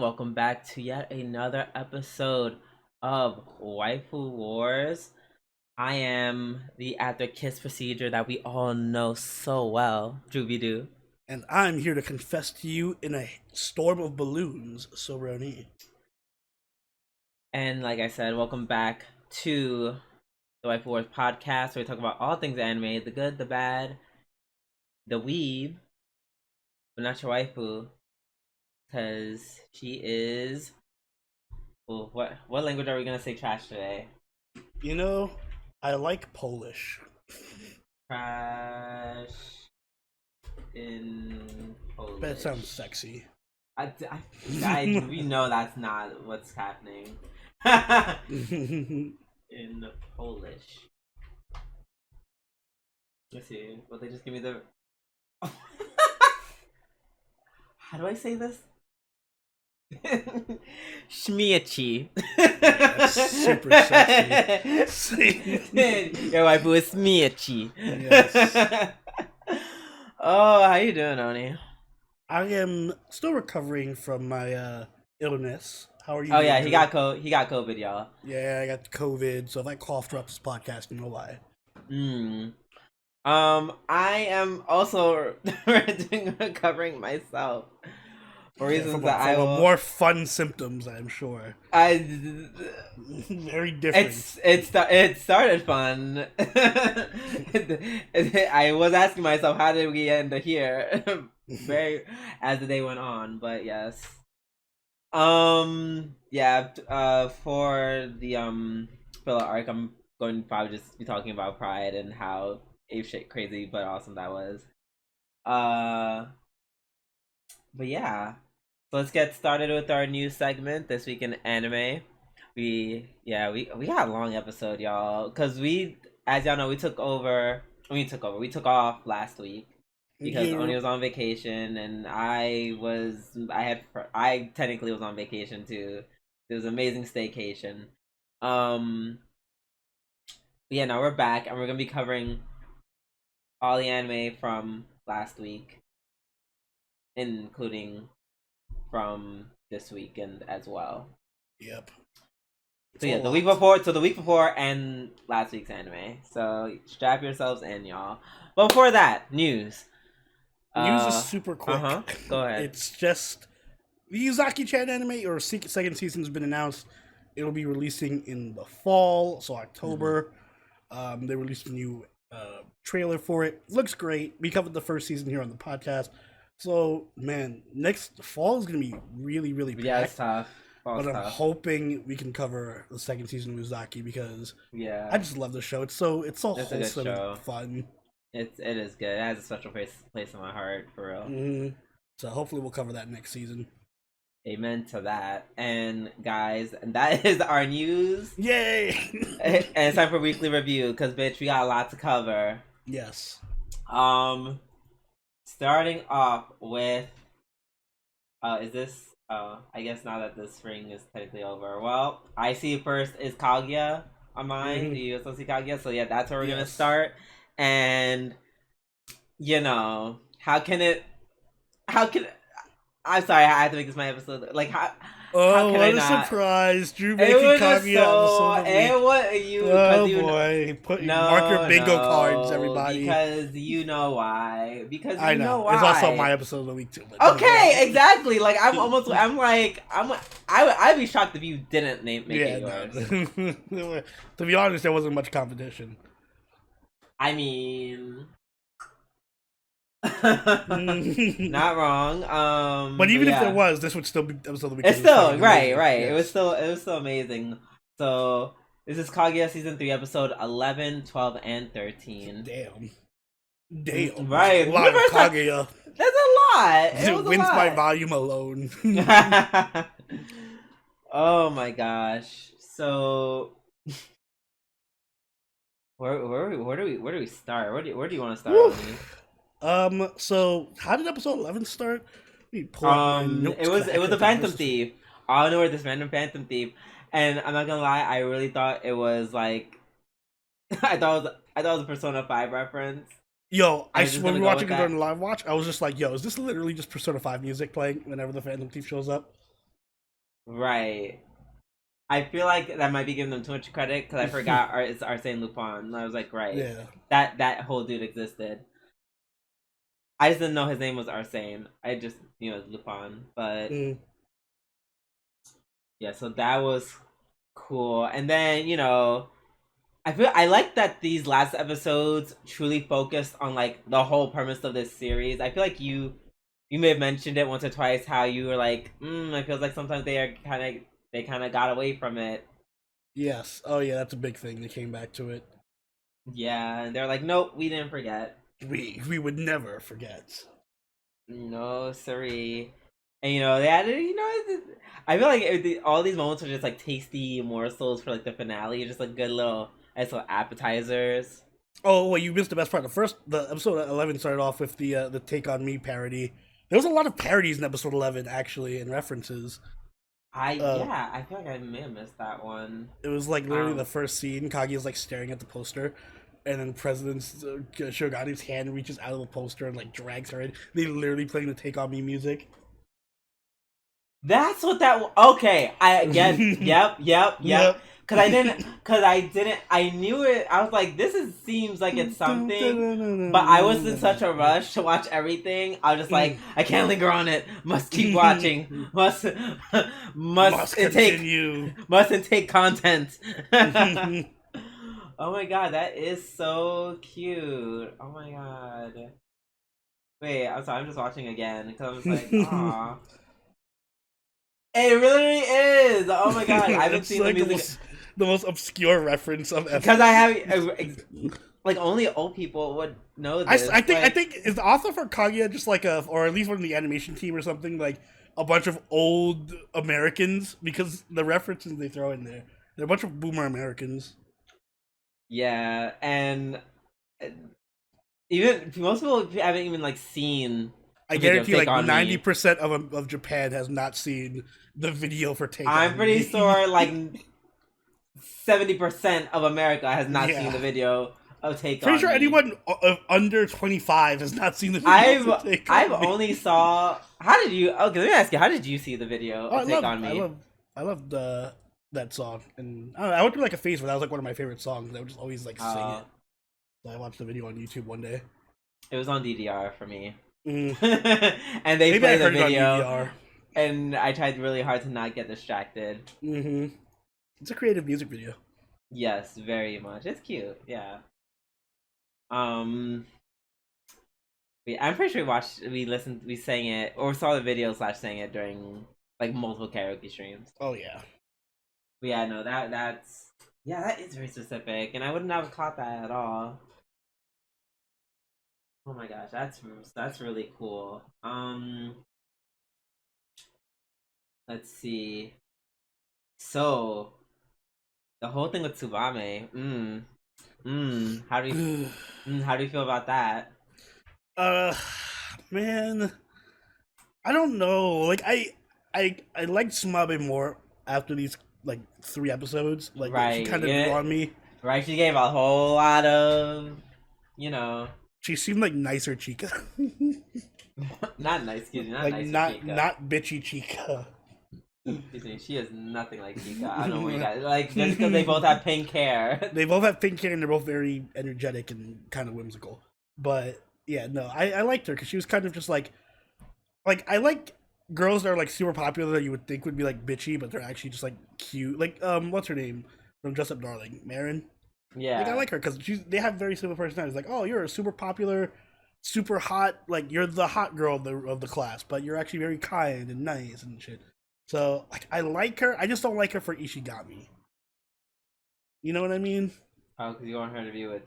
welcome back to yet another episode of Waifu Wars. I am the after kiss procedure that we all know so well, Doo. And I'm here to confess to you in a storm of balloons, Soroni. And like I said, welcome back to the Waifu Wars podcast, where we talk about all things anime, the good, the bad, the weeb, but not your waifu, because she is... Well, what language are we going to say trash today? You know, I like Polish. Trash in Polish. That sounds sexy. We know that's not what's happening. In Polish. Let's see. Will they just give me the... How do I say this? Śmieci. Yeah, super sexy. Your waifu is śmieci. Yes. Oh, how you doing, Oni? I am still recovering from my illness. How are you? Oh yeah, he got COVID, y'all. Yeah, I got COVID, so if I cough throughout this podcast, you know why. I am also recovering myself. For reasons from that I will... more fun symptoms, I'm sure. Very different. It started fun. I was asking myself, how did we end here? Very as the day went on, but yes. For the filler arc, I'm going to probably just be talking about Pride and how apeshit crazy but awesome that was. But yeah, so let's get started with our new segment this week in anime. We got a long episode, y'all, because as y'all know, we took off last week because Oni was on vacation and I technically was on vacation too. It was an amazing staycation. Now we're back and we're gonna be covering all the anime from last week, including from this weekend as well. Yep. So yeah, the week before and last week's anime. So strap yourselves in, y'all. But before that, news. News is super quick. Go ahead. It's just the Uzaki-chan anime or second season has been announced. It'll be releasing in the fall, so October. They released a new trailer for it. Looks great. We covered the first season here on the podcast. So, man, next fall is going to be really, really packed. Yeah, it's tough. But I'm hoping we can cover the second season of Uzaki because I just love the show. It's so wholesome and fun. It is good. It has a special place in my heart, for real. Mm-hmm. So hopefully we'll cover that next season. Amen to that. And guys, and that is our news. Yay! And it's time for weekly review because bitch, we got a lot to cover. Yes. Starting off with is this I guess now that the spring is technically over. Well, I see first is Kaguya on mine. Do you also see Kaguya? So yeah, that's where we're gonna start. And you know, I'm sorry, I have to make this my episode. Like how what a surprise! Drew making Kaguya episode. Mark your bingo cards, everybody. Because you know why. I know. It's also my episode of the week too. Okay, exactly. Like I'd be shocked if you didn't make it yours. No. To be honest, there wasn't much competition. I mean, not wrong. But even if there was, this would still be episode of the week. It's still right. Yes. It was still amazing. So this is Kaguya season 3, episode 11, 12, and 13. Damn. Right. A lot of Kaguya. That's a lot. It wins by volume alone. Oh my gosh. So where do we start? Where do you want to start? So how did episode 11 start? It was a Phantom Thief. I don't know where this random Phantom Thief, and I'm not gonna lie, I really thought it was like, I thought it was a Persona 5 reference. Yo, when we were watching it during the live watch, I was just like, yo, is this literally just Persona 5 music playing whenever the Phantom Thief shows up? Right. I feel like that might be giving them too much credit because I forgot it's Arsene Lupin. And I was like, right, Yeah. that whole dude existed. I just didn't know his name was Arsene. I just knew it was Lupin. But Mm. yeah, so that was cool. And then I like that these last episodes truly focused on like the whole premise of this series. I feel like you may have mentioned it once or twice how you were like, I feel like sometimes they kind of got away from it. Yes. Oh yeah, that's a big thing. They came back to it. Yeah, and they're like, nope, we didn't forget. We would never forget. No, sorry. And they added, I feel like all these moments are just like tasty morsels for like the finale, just like good nice little appetizers. Oh, well, you missed the best part. The episode 11 started off with the "Take on Me" parody. There was a lot of parodies in episode 11, actually, and references. Uh, Yeah, I feel like I may have missed that one. it was like literally the Um, first scene. Kaguya's like staring at the poster, and then President Shogani's hand reaches out of the poster and like drags her in. They literally playing the "Take on Me" music. That's what that. Okay, I get. Yep, yep, yep. Yep. I knew it. I was like, seems like it's something. But I was in such a rush to watch everything. I was just like, I can't linger on it. Must keep watching. Must Continue. Must take content. Oh my god, that is so cute. Oh my god. Wait, I'm sorry. I'm just watching again because I was like, aw. It really is. Oh my god, I haven't It's seen like the music the most obscure reference of ever. because I have like only old people would know this. I think is the author for Kaguya just like or at least one of the animation team or something, like a bunch of old Americans, because the references they throw in there, they're a bunch of boomer Americans. Yeah, and uh, even most people haven't even like seen I the video of guarantee Take like on Me. 90% of Japan has not seen the video for Take I'm on pretty Me. sure like 70% of America has not seen Yeah. the video of Take Pretty on sure Me. anyone under 25 has not seen the video I've for Take I've on Me. only saw. How did you? Okay, let me ask you. How did you see the video Oh, of Take on I Me? love, I love that song, and I don't know, I went through like a phase where that was like one of my favorite songs. I would just always like sing it. So I watched the video on YouTube one day. It was on DDR for me. Mm. And they Maybe I play the heard it on video, DVR. and I tried really hard to not get distracted. Mm-hmm. It's a creative music video. Yes, very much. It's cute. Yeah. Um. I'm pretty sure we sang it, or saw the video slash sang it during like multiple karaoke streams. Oh yeah. But yeah, no, that is very specific, and I wouldn't have caught that at all. Oh my gosh, that's really cool. Let's see. So the whole thing with Tsubame, how do you feel about that? uh, man, I don't know. Like I liked Smabe more after these like 3 episodes. Like she Right, kind of grew yeah, on me. right. She gave a whole lot of, you know, She seemed like nicer Chica. not nice, excuse me, not Like nice Chica. not bitchy Chica. Excuse me, she is nothing like Chica. I don't know what you guys like. Just because they both have pink hair. They both have pink hair and they're both very energetic and kind of whimsical. But yeah, no, I liked her because she was kind of just like I like girls that are like super popular that you would think would be like bitchy, but they're actually just like cute. Like what's her name from Dress Up Darling, Marin. Like I Yeah, like her because they have very similar personalities. Like, oh, you're a super popular, super hot, like you're the hot girl of the class, but you're actually very kind and nice and shit. So like I like her. I just don't like her for Ishigami. You know what I mean? oh, because you want her to be with,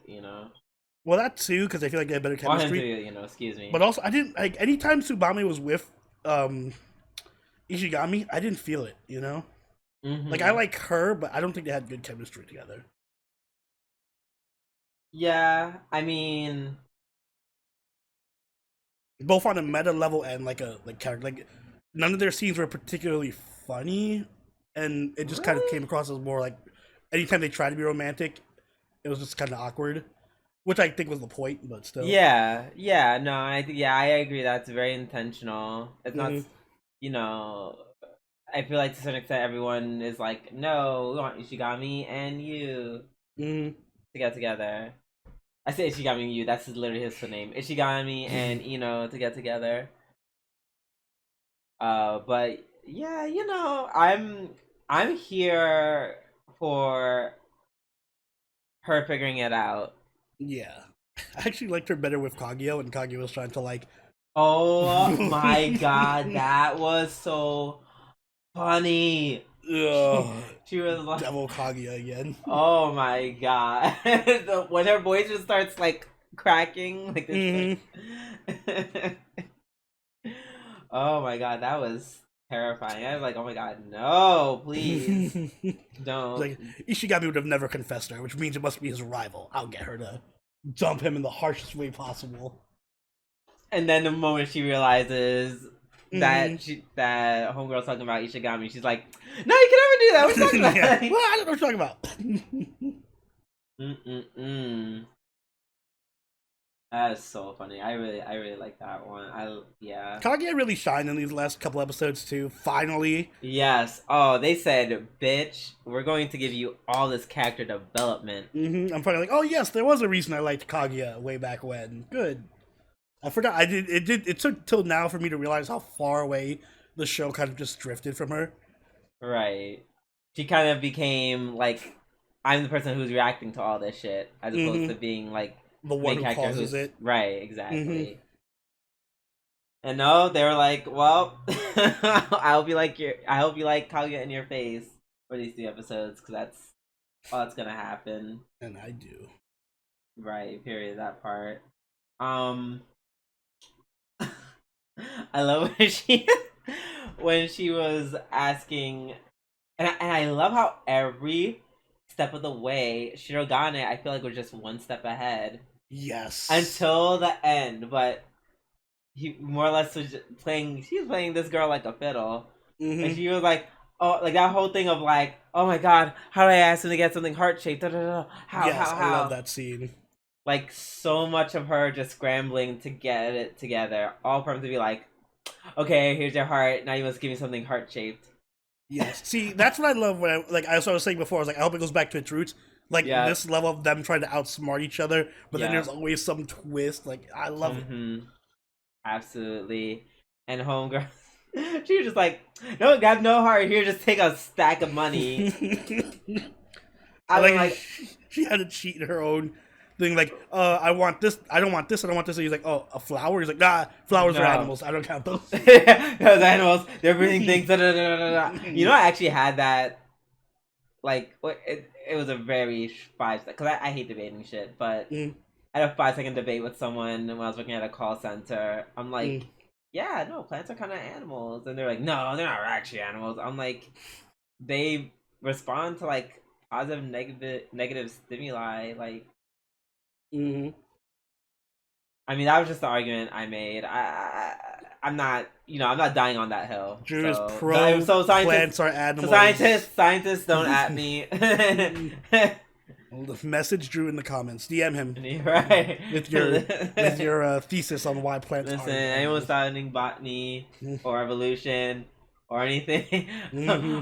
Well, that too, because I feel like they have better want him to, chemistry. excuse me. But also, I didn't like anytime Tsubame was with um Ishigami, I didn't feel it. You know, like I Mm-hmm. like her, but I don't think they had good chemistry together. Yeah, I mean, Both on a meta level and like a like character. Like none of their scenes were particularly funny, and it just kind of really? came across as more like anytime they tried to be romantic, it was just kind of awkward, which I think was the point. But still, Yeah, yeah, no, I agree. That's very intentional. It's not, hmm you know. I feel like to a certain extent, everyone is like, no, we want Ishigami and you Mm. to get together. I say Ishigami and you. That's literally his full name. Ishigami and Ino to get together. But yeah, I'm here for her figuring it out. Yeah. I actually liked her better with Kaguya when Kaguya was trying to like. Oh my god, that was so funny. Ugh, She was like, Devil Kaguya again. oh my god. When her voice just starts like cracking, like this. Like... oh my god, that was terrifying. I was like, oh my god, no, please don't. Like Ishigami would have never confessed her, which means it must be his rival. I'll get her to dump him in the harshest way possible. And then the moment she realizes that that homegirl's talking about Ishigami, she's like, "No, you can never do that. What are you talking about?" Yeah. Well, I don't know what you're talking about. That is so funny. I really like that one. Yeah. Kaguya really shined in these last couple episodes too. Finally. Yes. Oh, they said, "Bitch, we're going to give you all this character development." I'm probably like, oh yes, there was a reason I liked Kaguya way back when. Good. I forgot. It took till now for me to realize how far away the show kind of just drifted from her. Right. She kind of became like, I'm the person who's reacting to all this shit, as opposed to being like the one who causes it. Right. Exactly. And no, they were like, well, I hope you like Kaguya in your face for these 3 episodes, because that's all that's gonna happen. And I do. Right. Period. That part. I love when she was asking, and I love how every step of the way Shirogane, I feel like, was just one step ahead. Yes. Until the end, but he more or less was playing. She was playing this girl like a fiddle, and she was like, "Oh, like that whole thing of like, oh my god, how do I ask him to get something heart shaped? How? I love that scene. Like, so much of her just scrambling to get it together, all for him to be like, okay, here's your heart, now you must give me something heart-shaped. Yes. See, that's what I love when as I was saying before, I was like, I hope it goes back to its roots. Like, this level of them trying to outsmart each other, but then there's always some twist. Like, I love it. Absolutely. And homegirl, she was just like, no, got no heart, here, just take a stack of money. I was like, she had to cheat her own thing, like, I want this, I don't want this, I don't want this. And he's like, oh, a flower? He's like, nah, flowers are animals, I don't count those. Those animals, they're breathing things, da, da, da, da, da. You know, I actually had that, like, it was a very 5-second, because I hate debating shit, but I had a 5-second debate with someone when I was working at a call center. I'm like, yeah, no, plants are kind of animals. And they're like, no, they're not actually animals. I'm like, they respond to, like, positive, negative stimuli, like, I mean, that was just the argument I made. I'm not, I'm not dying on that hill. Drew is pro. So plants are animals. So scientists don't at me. Message Drew in the comments. DM him. Right. With your thesis on why plants are. Listen, anyone studying botany or evolution or anything,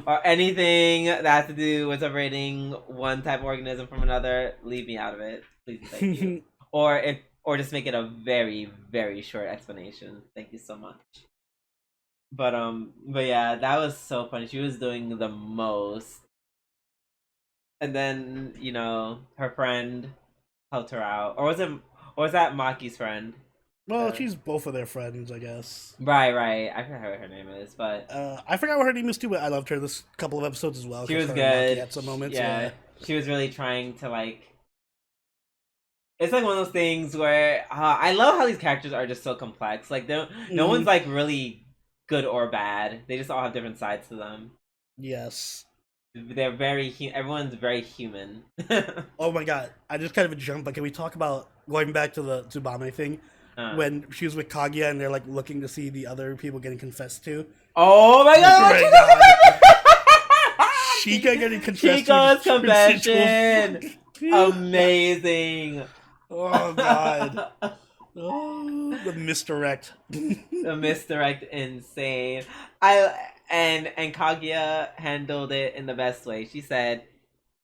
or anything that has to do with separating one type of organism from another, leave me out of it. Please, thank you. Or just make it a very, very short explanation. Thank you so much. But yeah, that was so funny. She was doing the most. And then, her friend helped her out. Or was that Maki's friend? Well, she's both of their friends, I guess. Right. I forgot what her name is, but I forgot what her name is too, but I loved her this couple of episodes as well. She was good. At some moments, yeah. She was really trying to, like, it's like one of those things where I love how these characters are just so complex. Like, no one's like really good or bad. They just all have different sides to them. Yes. They're everyone's very human. Oh my god. I just kind of a jump, but can we talk about going back to the Tsubame thing? When she was with Kaguya and they're like looking to see the other people getting confessed to. Oh my god! Chika getting confessed Chico's confession! Amazing! Oh god. Oh, the misdirect. The misdirect, insane. I and Kaguya handled it in the best way. She said,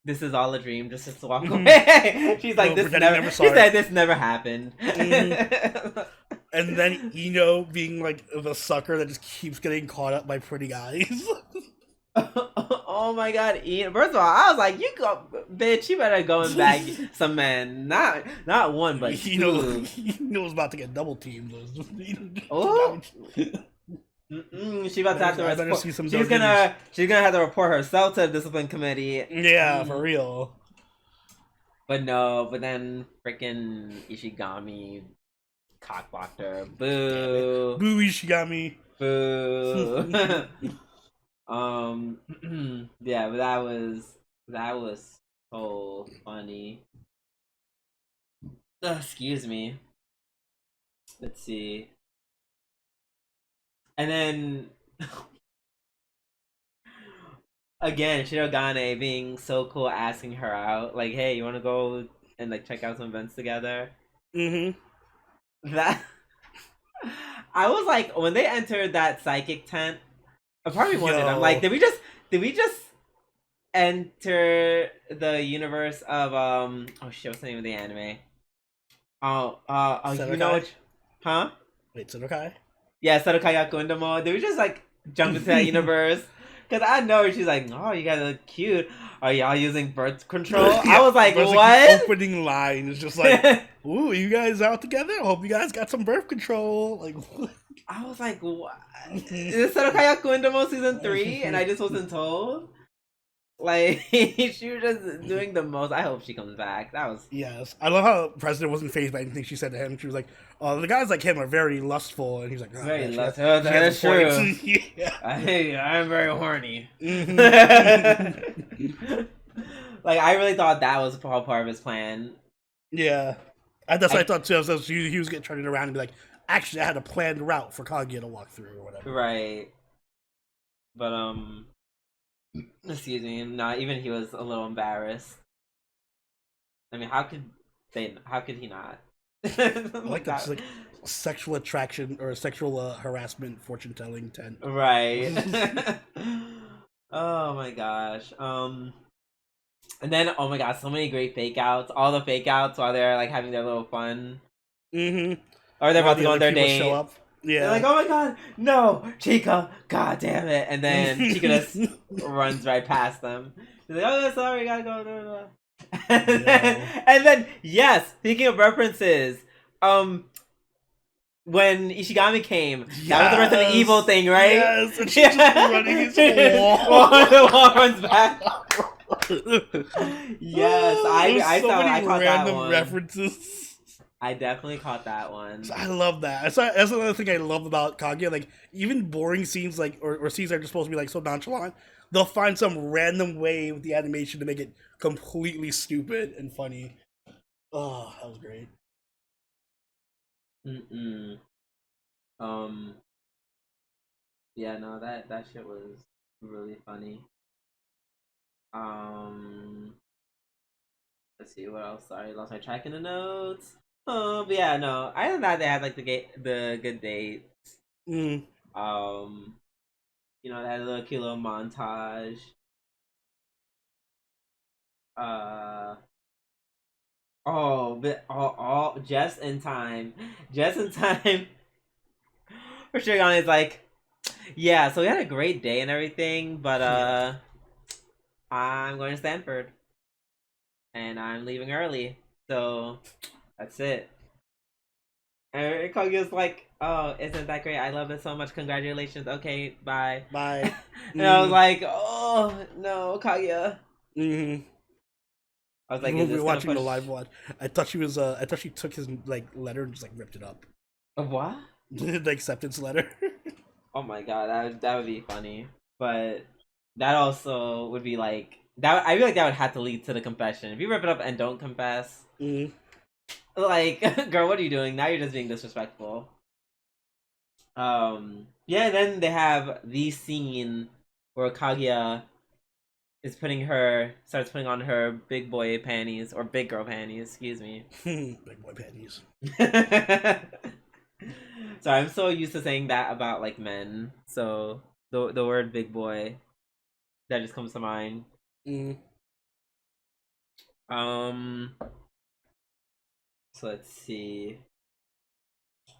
"This is all a dream. Just walk away." She's like, "This never." She said, "This never happened." And then Ino being like the sucker that just keeps getting caught up by pretty guys. Oh my god, Ian. First of all, I was like, you go, bitch, you better go and bag some men. Not one, but two. Ino was about to get double teamed. Oh. She about to have to report. She's gonna have to report herself to the discipline committee. Yeah, for real. But no, but then freaking Ishigami cockblocked her. Boo. Boo Ishigami. Boo. Yeah, but that was so funny. Excuse me. Let's see. And then again, Shirogane being so cool, asking her out, like, "Hey, you want to go and like check out some events together?" That I was like, when they entered that psychic tent, I probably wondered. I'm like, did we just enter the universe of oh shit, what's the name of the anime? You know what? Huh? Wait, Sedokai? Yeah, Sedokai Yakundamo. Did we just like jump into that universe? Because I know she's like, "Oh, you guys look cute. Are y'all using birth control?" Yeah, I was like, "What?" Like, the opening line is just like, "Ooh, you guys out together? I hope you guys got some birth control." Like, I was like, "What? Is this Sedokai Yakundamo season 3?" And I just wasn't told. Like, she was just doing the most. I hope she comes back. That was... Yes. I love how President wasn't fazed by anything she said to him. She was like, "Oh, the guys like him are very lustful." And he's like, "Oh, very lustful. That's true. Yeah. I'm very horny." Like, I really thought that was all part of his plan. Yeah. That's what I thought too. So he was getting turned around and be like, "Actually, I had a planned route for Kaguya to walk through," or whatever. Right. But, excuse me, even he was a little embarrassed. I mean, how could he not? Like that's like sexual attraction or sexual harassment fortune telling tent. Right. Oh my gosh. And then oh my god, so many great fake outs. All the fake outs while they're like having their little fun. Or they're about to go on their date. Show up. Yeah. They're like, "Oh my god, no, Chica, god damn it." And then Chica just runs right past them. She's like, "Oh, sorry, gotta go." And then, yes, speaking of references, when Ishigami came, that was the Resident Evil thing, right? Yes, and she's just running his wall. The wall runs back. Yes, I caught that one. References. I definitely caught that one. I love that. That's another thing I love about Kaguya. Like, even boring scenes, like or scenes that are just supposed to be like so nonchalant, they'll find some random way with the animation to make it completely stupid and funny. Oh, that was great. Yeah, no, that shit was really funny. Let's see what else. Sorry, lost my track in the notes. But yeah, no, I thought they had like the good dates. You know, that little cute little montage. But all just in time. For sure, is like, yeah. So we had a great day and everything, but I'm going to Stanford, and I'm leaving early, so that's it. And Kaguya's like, "Oh, isn't that great? I love it so much. Congratulations. Okay, bye." Bye. And I was like, "Oh no, Kaguya." I was like, "Is this watching the live watch?" I thought she was. I thought she took his like letter and just like ripped it up. Of what? The acceptance letter. Oh my god, that would be funny, but that also would be like that. I feel like that would have to lead to the confession. If you rip it up and don't confess, like, girl, what are you doing? Now you're just being disrespectful. Yeah. And then they have the scene where Kaguya starts putting on her big boy panties or big girl panties. Excuse me. Big boy panties. So I'm so used to saying that about like men. So the word big boy that just comes to mind. Mm. Um, so let's see.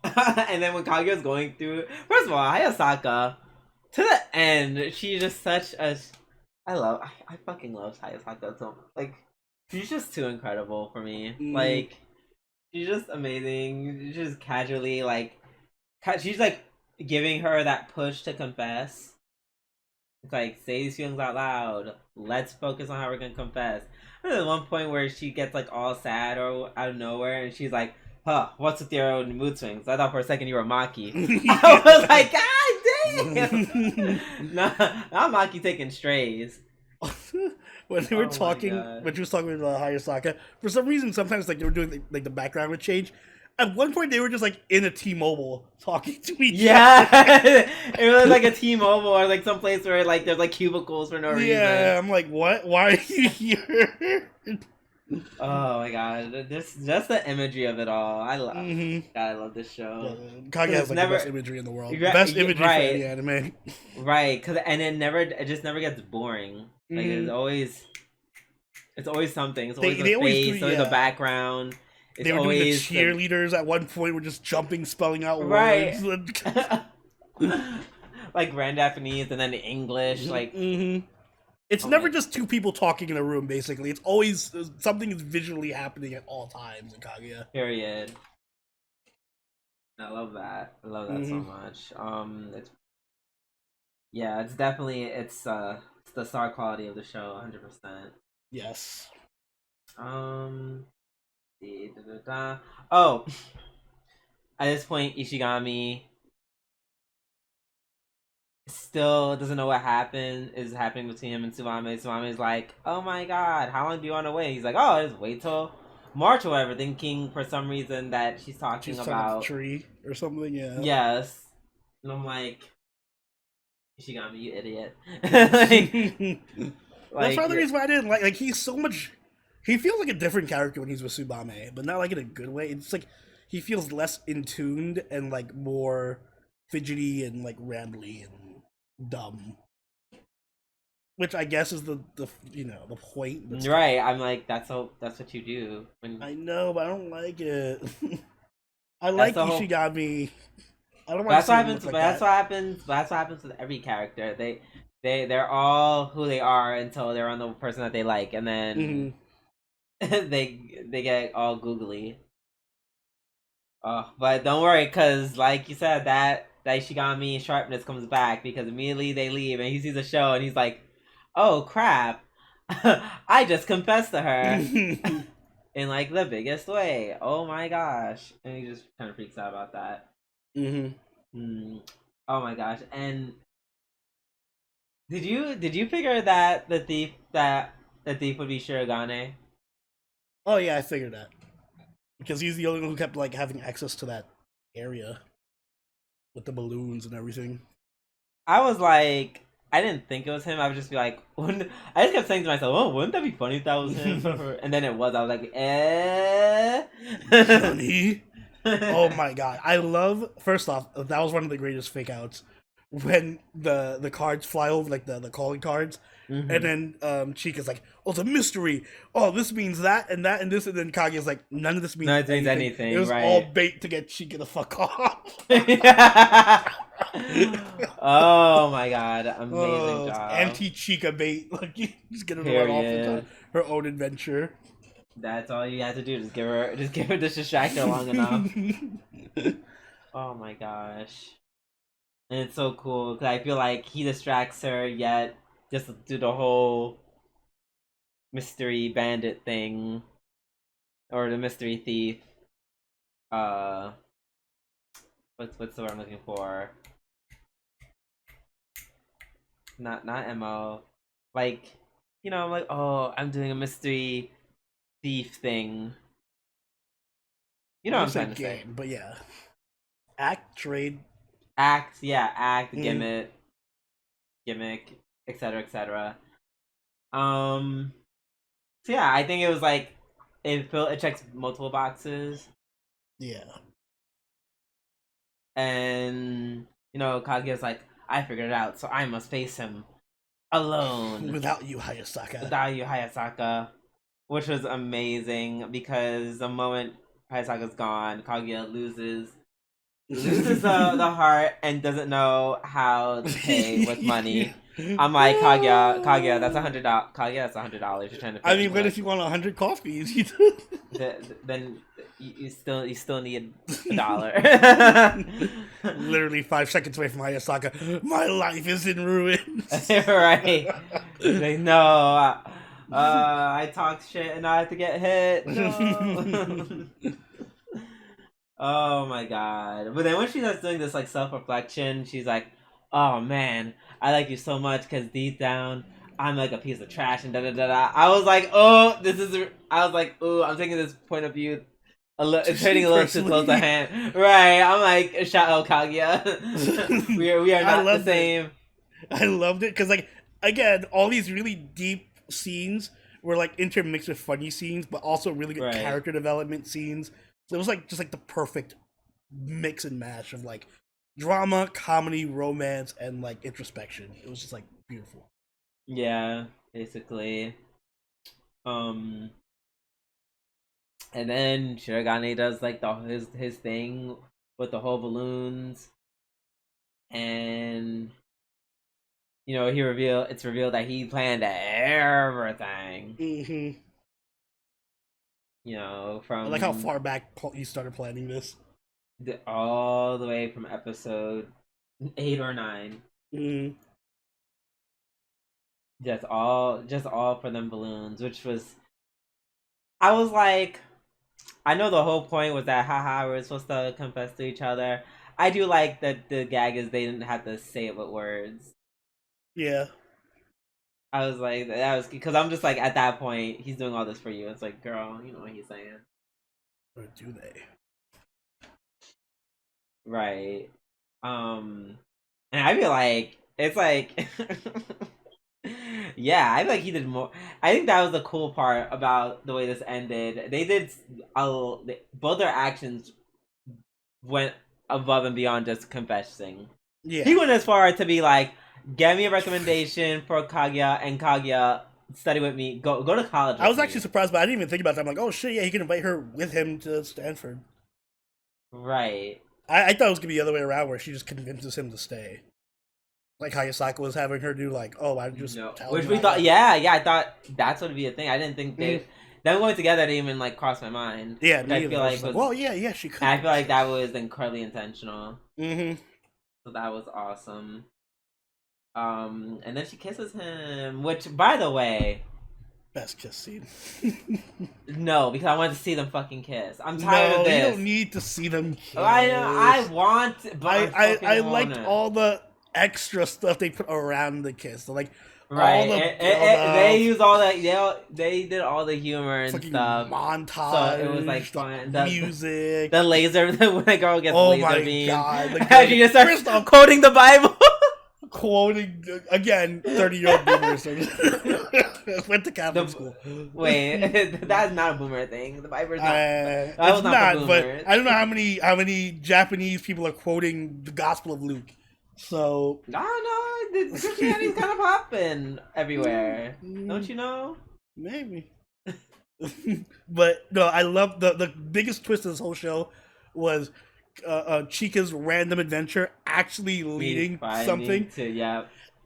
And then when Kaguya's going through, first of all, Hayasaka to the end, she's just such a. I fucking love Hayasaka. So like, she's just too incredible for me. Mm. Like, she's just amazing. She's just casually like, she's like giving her that push to confess. It's like, say these feelings out loud. Let's focus on how we're gonna confess. And there's one point where she gets like all sad or out of nowhere, and she's like, "Huh, what's with your own mood swings? I thought for a second you were Maki." I was like, "God damn!" Not Maki taking strays. When they were talking, when she was talking with Hayasaka, for some reason, sometimes like they were doing like the background would change. At one point, they were just like in a T-Mobile talking to each other. Yeah, it was like a T-Mobile or like some place where like there's like cubicles for no reason. Yeah, I'm like, what? Why are you here? Oh my god, this just the imagery of it all. I love. God, I love this show. Yeah, Kaguya has like the best imagery in the world. Best imagery for any anime. Right, and it just never gets boring. Like it's always something. It's always a face, always a background. They were doing the cheerleaders at one point. Were just jumping, spelling out right. words. Like Grand Japanese and then the English. Like it's never just two people talking in a room. Basically, it's always something is visually happening at all times in Kaguya. Period. I love that. I love that so much. It's definitely it's the star quality of the show, 100%. Yes. Oh, at this point, Ishigami still doesn't know what is happening between him and Tsubame. Tsubame's like, "Oh my god, how long do you want to wait?" He's like, "Oh, just wait till March or whatever," thinking for some reason that she's talking about a tree or something. Yeah. Yes, and I'm like, Ishigami, you idiot. That's one of the reasons why I didn't like. Like he's so much. He feels like a different character when he's with Tsubame, but not like in a good way. It's like he feels less in tuned and like more fidgety and like rambly and dumb. Which I guess is the point. Right, I'm like that's what you do. I know, but I don't like it. I like Ishigami. I don't want to see him look like that. That's what happens with every character. They're all who they are until they're on the person that they like, and then they get all googly. But don't worry, because like you said, that Ishigami sharpness comes back because immediately they leave and he sees the show and he's like, "Oh crap, I just confessed to her in like the biggest way. Oh my gosh!" And he just kind of freaks out about that. Oh my gosh! And did you figure that the thief would be Shirogane? Oh yeah, I figured that because he's the only one who kept like having access to that area with the balloons and everything. I was like, I didn't think it was him. I would just be like, I just kept saying to myself, "Oh, wouldn't that be funny if that was him?" And then it was. I was like, Funny. Oh my god, I love. First off, that was one of the greatest fake outs when the cards fly over, like the calling cards. And then Chika's like, "Oh, it's a mystery. Oh, this means that and that and this." And then Kaguya's like, "None of this means anything. It was all bait to get Chika the fuck off." Oh my god, amazing job. Anti-Chika bait. Like, just get her to run off into her own adventure. That's all you have to do. Just give her this distractor long enough. Oh my gosh. And it's so cool because I feel like he distracts her, yet just do the whole mystery bandit thing or the mystery thief. What's the word I'm looking for? Not MO. Like, I'm like, oh, I'm doing a mystery thief thing. You know what I'm trying to say. But yeah. Act, trade. Act, gimmick, etc., etc. So yeah, I think it was like it checks multiple boxes. Yeah. And Kaguya's like, I figured it out, so I must face him alone Without you, Hayasaka. without you, Hayasaka. Which was amazing because the moment Hayasaka's gone, Kaguya loses the heart and doesn't know how to pay with money. I'm like, Kaguya, that's $100. Kaguya, that's $100. You're trying to pay. I mean, what if you want 100 coffees? Then you still need $1. Literally 5 seconds away from Hayasaka. My life is in ruins. Right? Like, no, I talked shit and I have to get hit. No. Oh my god! But then when she starts doing this like self-reflection, she's like, "Oh man, I like you so much because deep down, I'm like a piece of trash." And da da da da. I was like, "Oh, this is." I was like, "Oh, I'm taking this point of view. It's hitting a little too close to hand." Right? I'm like, "Shout out Kaguya. we are not the same." I loved it because like again, all these really deep scenes were like intermixed with funny scenes, but also really good character development scenes. So it was like just like the perfect mix and match of like drama, comedy, romance, and like introspection. It was just like beautiful. Yeah, basically. And then Shirogane does like his thing with the whole balloons, and it's revealed that he planned everything. Mm-hmm. From I like how far back he started planning this. All the way from episode 8 or 9. Mm-hmm. Just all for them balloons, which was, I was like, I know the whole point was that haha, we're supposed to confess to each other. I do like that the gag is they didn't have to say it with words. Yeah. I was like, that was because I'm just like, at that point, he's doing all this for you. It's like, girl, you know what he's saying. Or do they? Right. And I feel like it's like yeah, I feel like he did more. I think that was the cool part about the way this ended. They did both their actions went above and beyond just confessing. Yeah. He went as far to be like, get me a recommendation for Kaguya, and Kaguya, study with me. Go to college. I was actually surprised, but I didn't even think about that. I'm like, oh shit, yeah, he can invite her with him to Stanford. Right. I thought it was gonna be the other way around, where she just convinces him to stay, like Hayasaka was having her do. Like, oh, I just tell which we thought, yeah, I thought that's what would be a thing. I didn't think them going together didn't even like cross my mind. Yeah, I feel like well, yeah, she could. I feel like that was incredibly intentional. Mm-hmm. So that was awesome. And then she kisses him, which, by the way, best kiss scene. No, because I wanted to see them fucking kiss. I'm tired of this. You don't need to see them kiss. I know, I want, but I liked all the extra stuff they put around the kiss. So, like, right, they used all that. They did all the humor and stuff. Montage. So it was like fun. Music. The laser. When a girl gets laser beam. Oh my god! And she just starts quoting the Bible. Quoting again, 30-year-old boomers went to Catholic school. Wait, that's not a boomer thing. The Bible is not. It's not, but I don't know how many Japanese people are quoting the Gospel of Luke. So I don't know. Christianity's kind of popping everywhere. Don't you know? Maybe. But no, I love the biggest twist of this whole show was Chika's random adventure actually leading something.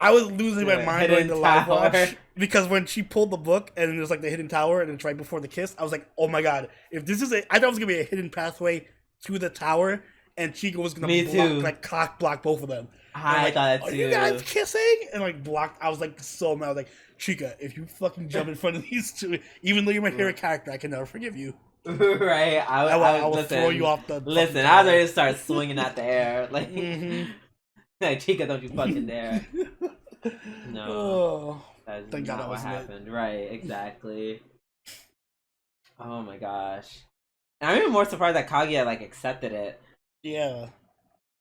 I was losing my mind during the live watch because when she pulled the book and it was like the hidden tower and it's right before the kiss, I was like, oh my god, if this is I thought it was gonna be a hidden pathway to the tower and Chika was gonna cock block both of them. I thought that too. Are you guys kissing? And like blocked. I was like so mad. I was like, Chika, if you fucking jump in front of these two, even though you're my favorite character, I can never forgive you. Right, I will throw you off the. Listen, I was ready to start swinging at the air, like, like Chika, don't you fucking dare! No, that's not what happened. Right, exactly. Oh my gosh, and I'm even more surprised that Kaguya like accepted it. Yeah,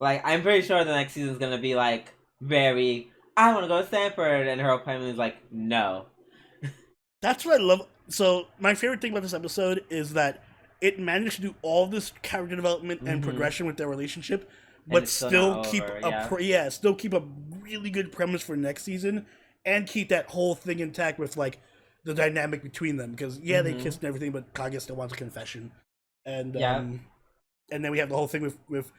like I'm pretty sure the next season is gonna be like very. I want to go to Stanford, and her whole family is like, no. That's what I love. So my favorite thing about this episode is that it managed to do all this character development and progression with their relationship, and but it's still not still keep over. a Yeah. still keep a really good premise for next season, and keep that whole thing intact with like the dynamic between them. Because yeah, they Mm-hmm. kissed and everything, but Kaguya still wants a confession, and Yep. and then we have the whole thing with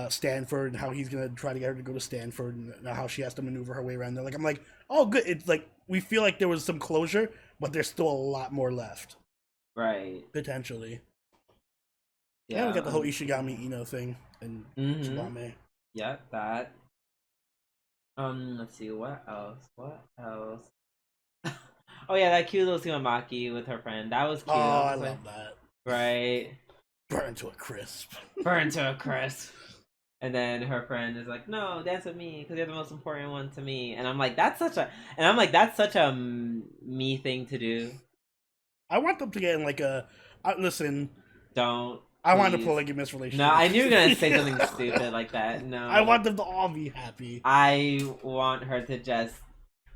Stanford and how he's gonna try to get her to go to Stanford and how she has to maneuver her way around there. Like I'm like, oh good. It's like we feel like there was some closure, but there's still a lot more left Right. potentially. And we Yeah. got the whole Ishigami Ino thing and Mm-hmm. Tsubame. Yep. That. Let's see. What else? What else? Oh yeah, that cute little Sumamaki with her friend. That was Oh, cute. I I was like, love that. right. Burn to a crisp. Burn to a crisp. And then her friend is like, "No, dance with me because you're the most important one to me." And I'm like, that's such a me thing to do. I want them to get in like a. Listen, Don't I want a please. polygamous relationship. No, I knew you were gonna say something stupid like that. I No, want them to all be happy. I want her to just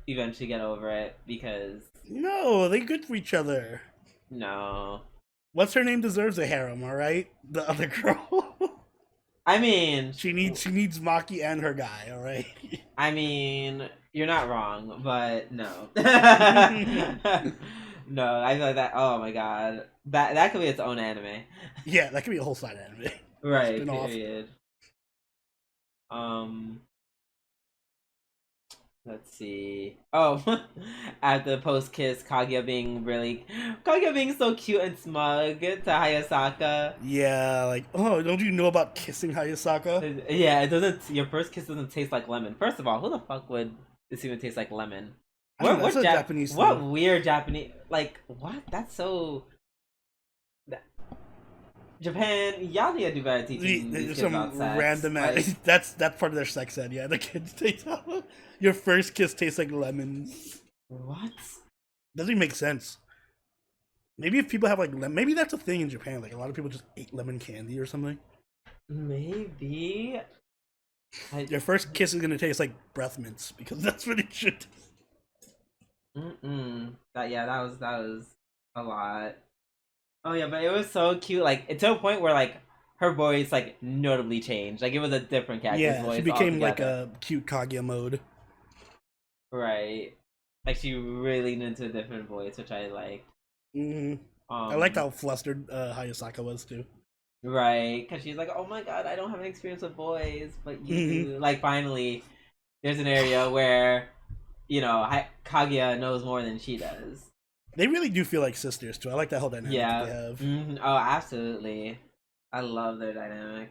eventually get over it because No, they're good for each other. no. What's her name deserves a harem, all right? The other girl. I mean, she needs Maki and her guy, all right? I mean, you're not wrong, but no. No, I feel like that. Oh my god, that could be its own anime. Yeah, that could be a whole side anime. Right. Spin-off. Period. Um. Let's see. Oh, at the post kiss, Kaguya being so cute and smug to Hayasaka. Yeah, like, oh, don't you know about kissing Hayasaka? Yeah, it doesn't. Your first kiss doesn't taste like lemon. First of all, who the fuck would this even taste like lemon? I don't know, that's a Japanese What thing. weird Japanese like what? That's so. Japan, y'all need to do better teaching these There's kids some about sex. random Like, that's part of their sex ed. Yeah, the kids taste your first kiss tastes like lemons. what? Doesn't even make sense. Maybe if people have like maybe that's a thing in Japan. Like a lot of people just ate lemon candy or something. Maybe. Your first kiss is gonna taste like breath mints because that's what it should. That was a lot. Oh yeah, but it was so cute. Like to a point where like her voice like notably changed. Like it was a different character's voice. She became like altogether. a cute Kaguya mode. Right. Like she really went into a different voice, which I liked. Mm-hmm. I liked how flustered Hayasaka was too. Right, because she's like, "Oh my god, I don't have any experience with boys, but you do." Like finally, there's an area where Kaguya knows more than she does. They really do feel like sisters too. I like that whole dynamic that they have. Mm-hmm. Oh, absolutely. I love their dynamic.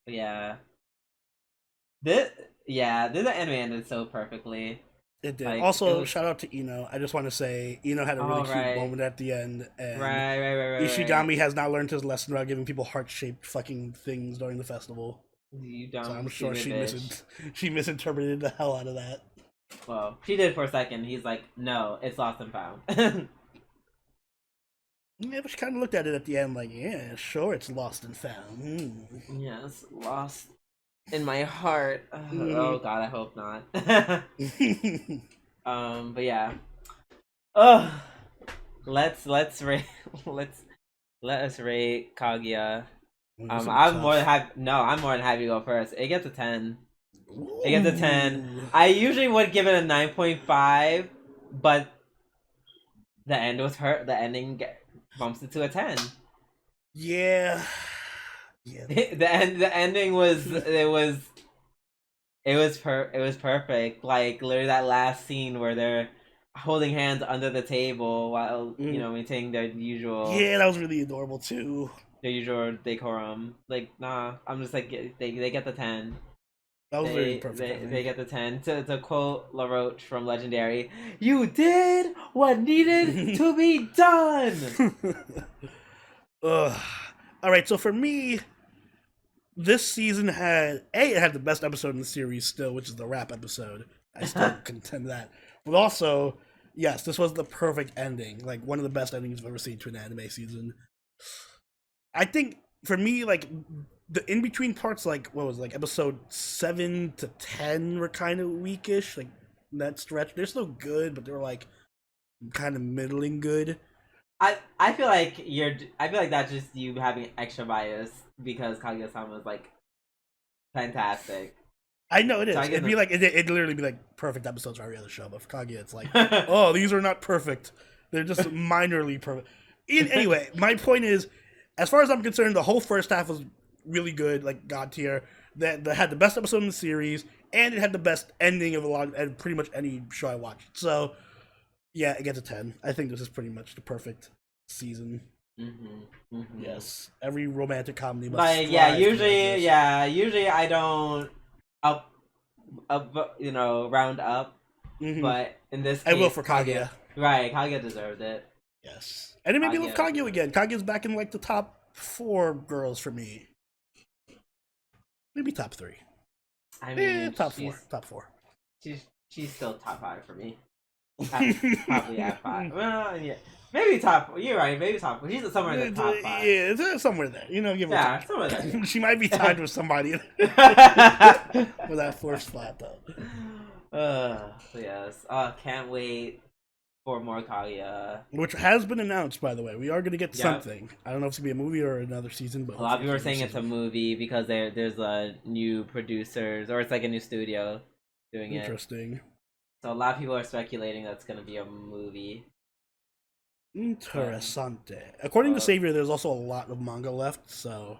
Yeah. This anime ended so perfectly. It did. Like, Also, shout out to Ino. I just want to say Ino had a really cute moment at the end, and right. Ishigami has not learned his lesson about giving people heart-shaped fucking things during the festival. You don't. So I'm sure bitch. she misinterpreted the hell out of that. Well, she did for a second. He's like, "No, it's lost and found." Yeah, but she kind of looked at it at the end like, yeah, sure, it's lost and found. Yes, lost in my heart. Oh God, I hope not. But yeah. Oh, let us rate Kaguya. I'm more than happy. No, I'm more than happy to go first. It gets a 10. Ooh. It gets a 10. I usually would give it a 9.5, but the end was hurt. The ending bumps it to a 10. Yeah. The ending was it was perfect. Like literally that last scene where they're holding hands under the table while maintaining their usual. Yeah, that was really adorable too. Their usual decorum. Like nah, I'm just like they get the 10. That was very perfect. They get the 10. To quote LaRoche from Legendary, "You did what needed to be done." Ugh. All right, so for me, this season had the best episode in the series still, which is the rap episode. I still contend that, but also, yes, this was the perfect ending. Like one of the best endings I've ever seen to an anime season. I think for me, like the in between parts, like what was it, like episode 7 to 10 were kind of weakish. Like that stretch, they're still good, but they were like kind of middling good. I feel like I feel like that's just you having extra bias because Kaguya-sama is like fantastic. I know it So is. I It'd get be like it'd literally be like perfect episodes for every other show. But for Kaguya, it's like, oh, these are not perfect. They're just minorly perfect. Anyway, my point is, as far as I'm concerned, the whole first half was really good, like God tier. That had the best episode in the series, and it had the best ending of a lot of pretty much any show I watched. So yeah, it gets a 10. I think this is pretty much the perfect season. Yes, every romantic comedy must like strive to be like this. usually I don't up round up, but in this I will case for Kaguya. Kaguya deserved it. Yes, and it made me love Kaguya deserved again. it. Kaguya's back in like the top 4 girls for me. Maybe top 3. I mean, Top 4. Top 4. she's still top 5 for me. Probably at 5. Well, yeah, maybe top. You're right. Maybe top. She's somewhere in the top 5. Yeah, it's somewhere there. You know, give her Somewhere there. She might be tied with somebody for that 4th spot though. Yes. Can't wait for more Kaguya. Which has been announced, by the way. We are going to get something. I don't know if it's going to be a movie or another season, but a lot of people are saying it's a movie because there's a new producers, or it's like a new studio doing it. Interesting. So a lot of people are speculating that's going to be a movie. Interessante. According to Savior, there's also a lot of manga left, so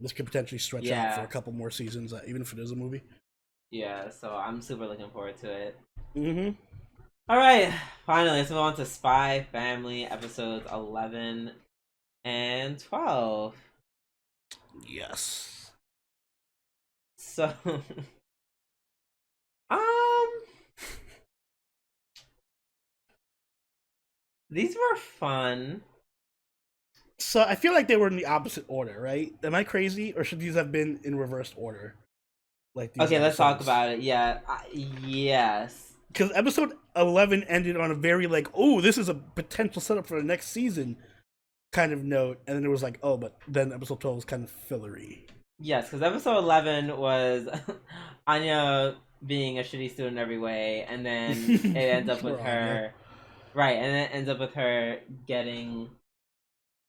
this could potentially stretch out for a couple more seasons, even if it is a movie. Yeah, so I'm super looking forward to it. Mm-hmm. All right, finally, let's move on to Spy Family episodes 11 and 12. Yes. So, these were fun. So I feel like they were in the opposite order, right? Am I crazy, or should these have been in reversed order? Like these okay, let's talk about it. Yeah, yes. Because episode 11 ended on a very like, oh, this is a potential setup for the next season kind of note, and then it was like, oh, but then episode 12 was kind of fillery. Yes, because episode 11 was Anya being a shitty student every way, and then it ends up with her, right? And then it ends up with her getting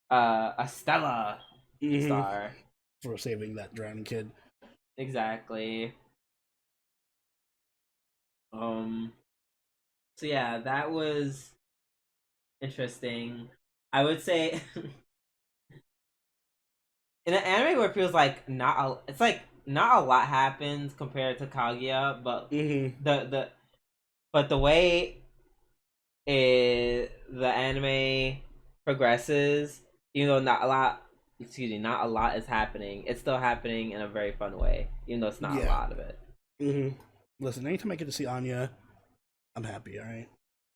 a Stella star for saving that drowning kid. Exactly. So yeah, that was interesting. I would say in an anime where it feels like it's like not a lot happens compared to Kaguya, but the way the anime progresses, even though not a lot is happening, it's still happening in a very fun way, even though it's not a lot of it. Listen, anytime I get to see Anya, I'm happy. All right.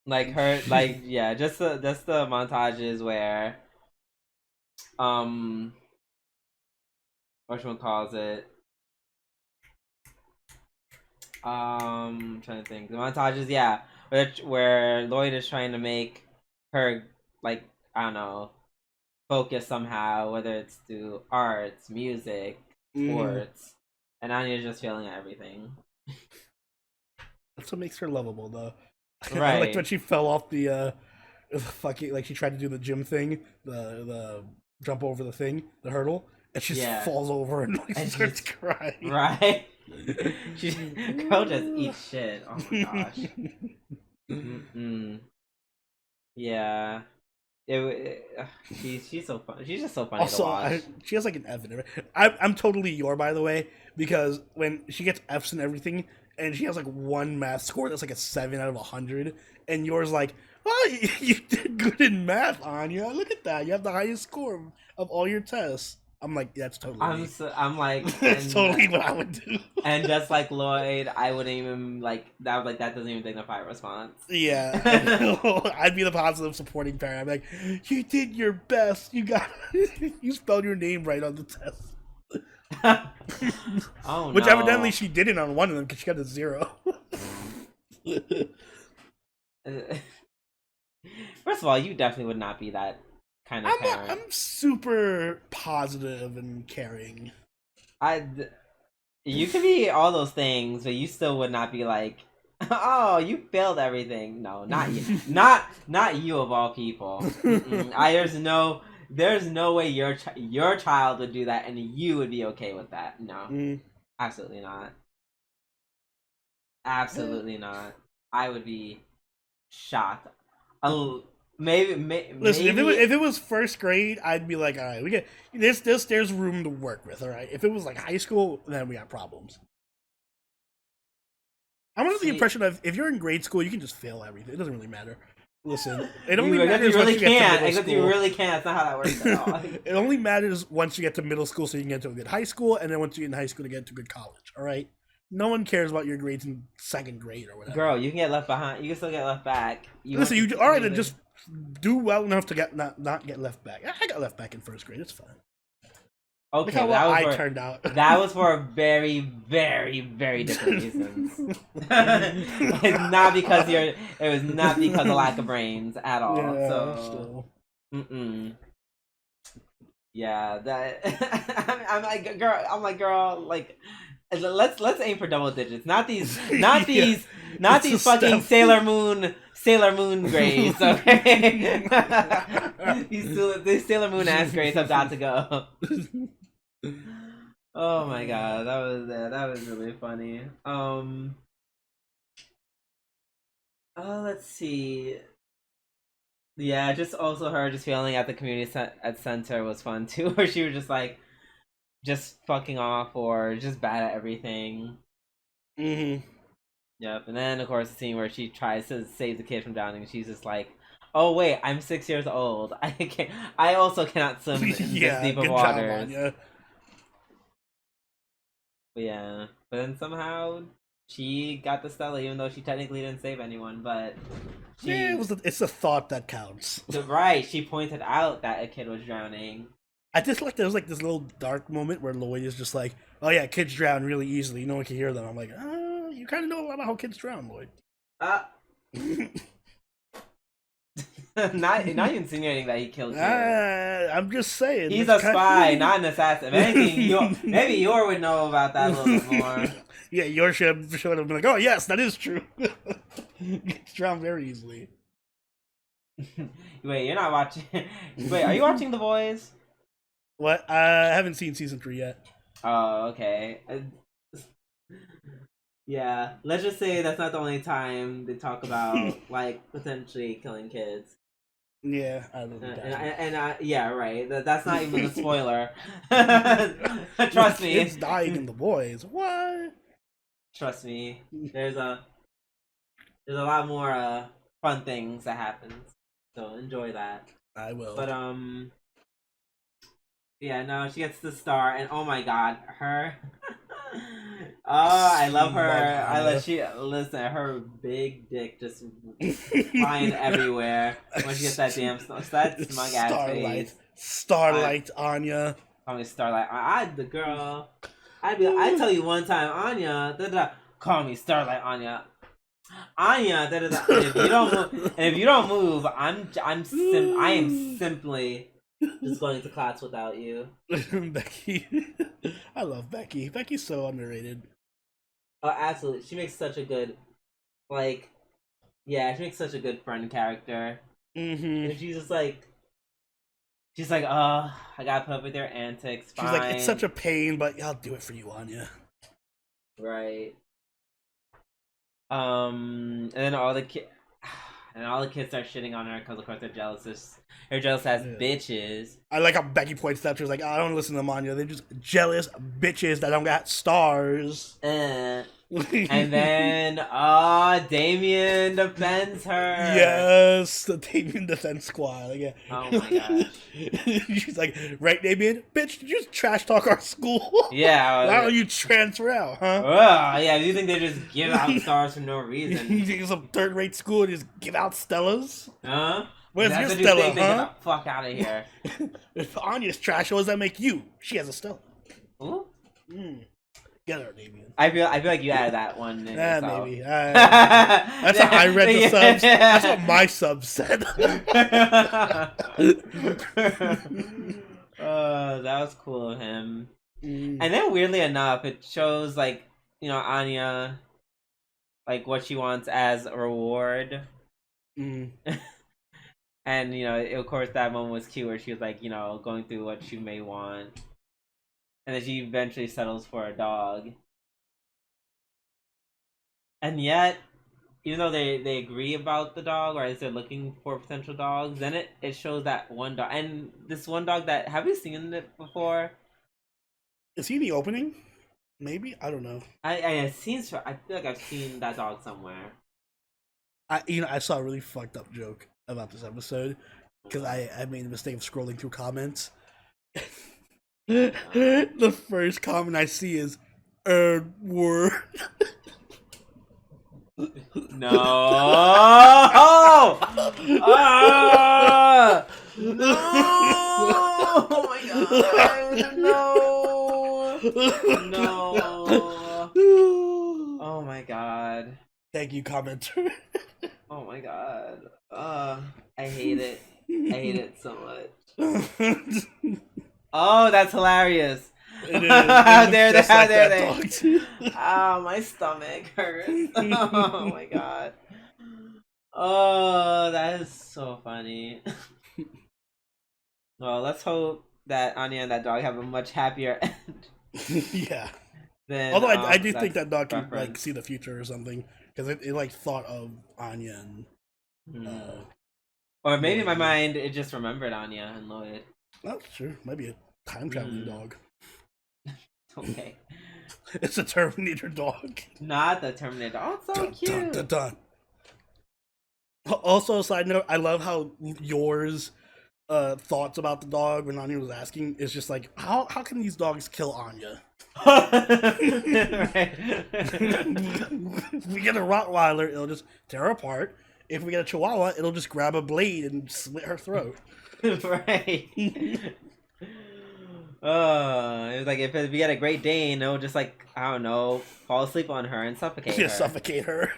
Like her, like just the montages where, whatchamacallit, I'm trying to think. The montages, where Lloyd is trying to make her, like, I don't know, focus somehow, whether it's through arts, music, sports, and Anya's just failing at everything. That's what makes her lovable, though. Right. I liked when she fell off the fucking, like, she tried to do the gym thing, the jump over the thing, the hurdle, and she just falls over and starts crying. Right. Girl just eats shit. Oh my gosh. Yeah. She's so fun. She's just so funny to watch. She has like an F in it. I'm totally your, by the way, because when she gets Fs and everything, and she has like one math score that's like a 7 out of 100, and yours like, oh, you did good in math, Anya. Look at that. You have the highest score of all your tests. I'm like, that's totally. I'm like, that's totally what I would do. And just like Lloyd, I wouldn't even like that. That doesn't even dignify a response. Yeah, I'd be the positive supporting parent. I'd be like, you did your best. You got, you spelled your name right on the test. Oh, which evidently she didn't on one of them because she got a 0. First of all, you definitely would not be that kind of parent. I'm super positive and caring. You could be all those things, but you still would not be like Oh, you failed everything. No, not you. Not you of all people. There's no way your child would do that and you would be okay with that. No, absolutely not. Absolutely not. I would be shocked. Listen, Maybe. if it was first grade, I'd be like, all right, we get there's room to work with. All right, if it was like high school, then we got problems. I'm under the impression of if you're in grade school, you can just fail everything. It doesn't really matter. Listen, it only matters once you get to middle school. You really can't. That's not how that works at all. It only matters once you get to middle school, so you can get to a good high school, and then once you get in high school to get to a good college. All right. No one cares about your grades in second grade or whatever. Girl, you can get left behind. You can still get left back. All right, then just do well enough to get not get left back. I got left back in first grade. It's fine. Okay, look how I turned out. That was for very, very, very different reasons. It's not because it was not because of lack of brains at all. Yeah, so, yeah, that I'm like, girl, like. Let's aim for double digits. Not these fucking Sailor Moon grades. Okay, these Sailor Moon ass grades have got to go. Oh my god, that was really funny. Let's see. Yeah, just also her just feeling at the community center was fun too, where she was just like. Just fucking off or just bad at everything. Yep, and then of course the scene where she tries to save the kid from drowning, and she's just like, "Oh wait, I'm 6 years old. I also cannot swim in this deep of waters." But then somehow she got the Stella, even though she technically didn't save anyone. But it's the thought that counts. Right, she pointed out that a kid was drowning. I just like there was like this little dark moment where Lloyd is just like, "Oh yeah, kids drown really easily. No one can hear them." I'm like, you kind of know a lot about how kids drown, Lloyd." Not insinuating that he killed you. I'm just saying. He's a spy, not an assassin. If anything, maybe Yor would know about that a little bit more. Yeah, Yor should have been like, "Oh yes, that is true." Kids drown very easily. Wait, you're not watching. Wait, are you watching The Boys? What? I haven't seen season 3 yet. Oh, okay. Yeah, let's just say that's not the only time they talk about like potentially killing kids. Yeah, yeah, right. That's not even a spoiler. Trust me. Kids dying in The Boys. What? Trust me. There's a lot more fun things that happen. So enjoy that. I will. But yeah, no, she gets the star, and oh my god, her. Oh, I love her. Her big dick just flying everywhere when she gets that damn smug ass face. Starlight Anya. Call me Starlight. I tell you one time, Anya. Call me Starlight Anya. Anya. If you don't move, I am simply. Just going to class without you. Becky. I love Becky. Becky's so underrated. Oh, absolutely. She makes such a good, she makes such a good friend character. And she's just like, I gotta put up with their antics. Fine. She's like, it's such a pain, but I'll do it for you, Anya. Right. And then all the kids start shitting on her because, of course, they're jealous. They're jealous as bitches. I like how Becky points out. She was like, I don't listen to Manya. They're just jealous bitches that don't got stars. And then, Damien defends her. Yes, the Damien defense squad. Like, yeah. Oh my gosh. She's like, right, Damien? Bitch, did you just trash talk our school? Yeah. Why don't you transfer out, huh? Yeah, do you think they just give out stars for no reason? You think it's some third-rate school and just give out Stellas? Huh? Where's your Stella, huh? Get the fuck out of here. If Anya's trash, what does that make you? She has a Stella. Ooh? Get her, Damien. I feel like you added that one. Maybe. That's how I read the subs. That's what my subs said. That was cool of him. And then weirdly enough, it shows Anya like what she wants as a reward. Mm. And of course, that moment was cute where she was like, going through what she may want, and then she eventually settles for a dog. And yet, even though they agree about the dog, or at least they're looking for potential dogs, then it shows that one dog, and this one dog that, have you seen it before? Is he the opening? Maybe, I don't know. I feel like I've seen that dog somewhere. I saw a really fucked up joke about this episode because I made the mistake of scrolling through comments. The first comment I see is word. No. Oh! Ah! No! Oh my god! No! No! Oh my god! Thank you, commenter. Oh my god! I hate it. I hate it so much. Oh, that's hilarious! It is. There. Oh, my stomach hurts. Oh my god. Oh, that is so funny. Well, let's hope that Anya and that dog have a much happier end. Yeah. Than, Although I do think that dog can preference. like see the future or something because it like thought of Anya and. Or maybe in my mind it just remembered Anya and Lloyd. Oh, sure. Maybe a time traveling dog. Okay. It's a Terminator dog. Not the Terminator. Oh, it's so cute. Dun, dun, dun. Also, a side note, I love how yours thoughts about the dog when Anya was asking is just like, how can these dogs kill Anya? If we get a Rottweiler, it'll just tear her apart. If we get a Chihuahua, it'll just grab a blade and slit her throat. Right. It was like if we get a Great Dane, it'll just like, I don't know, fall asleep on her and suffocate her. Suffocate her.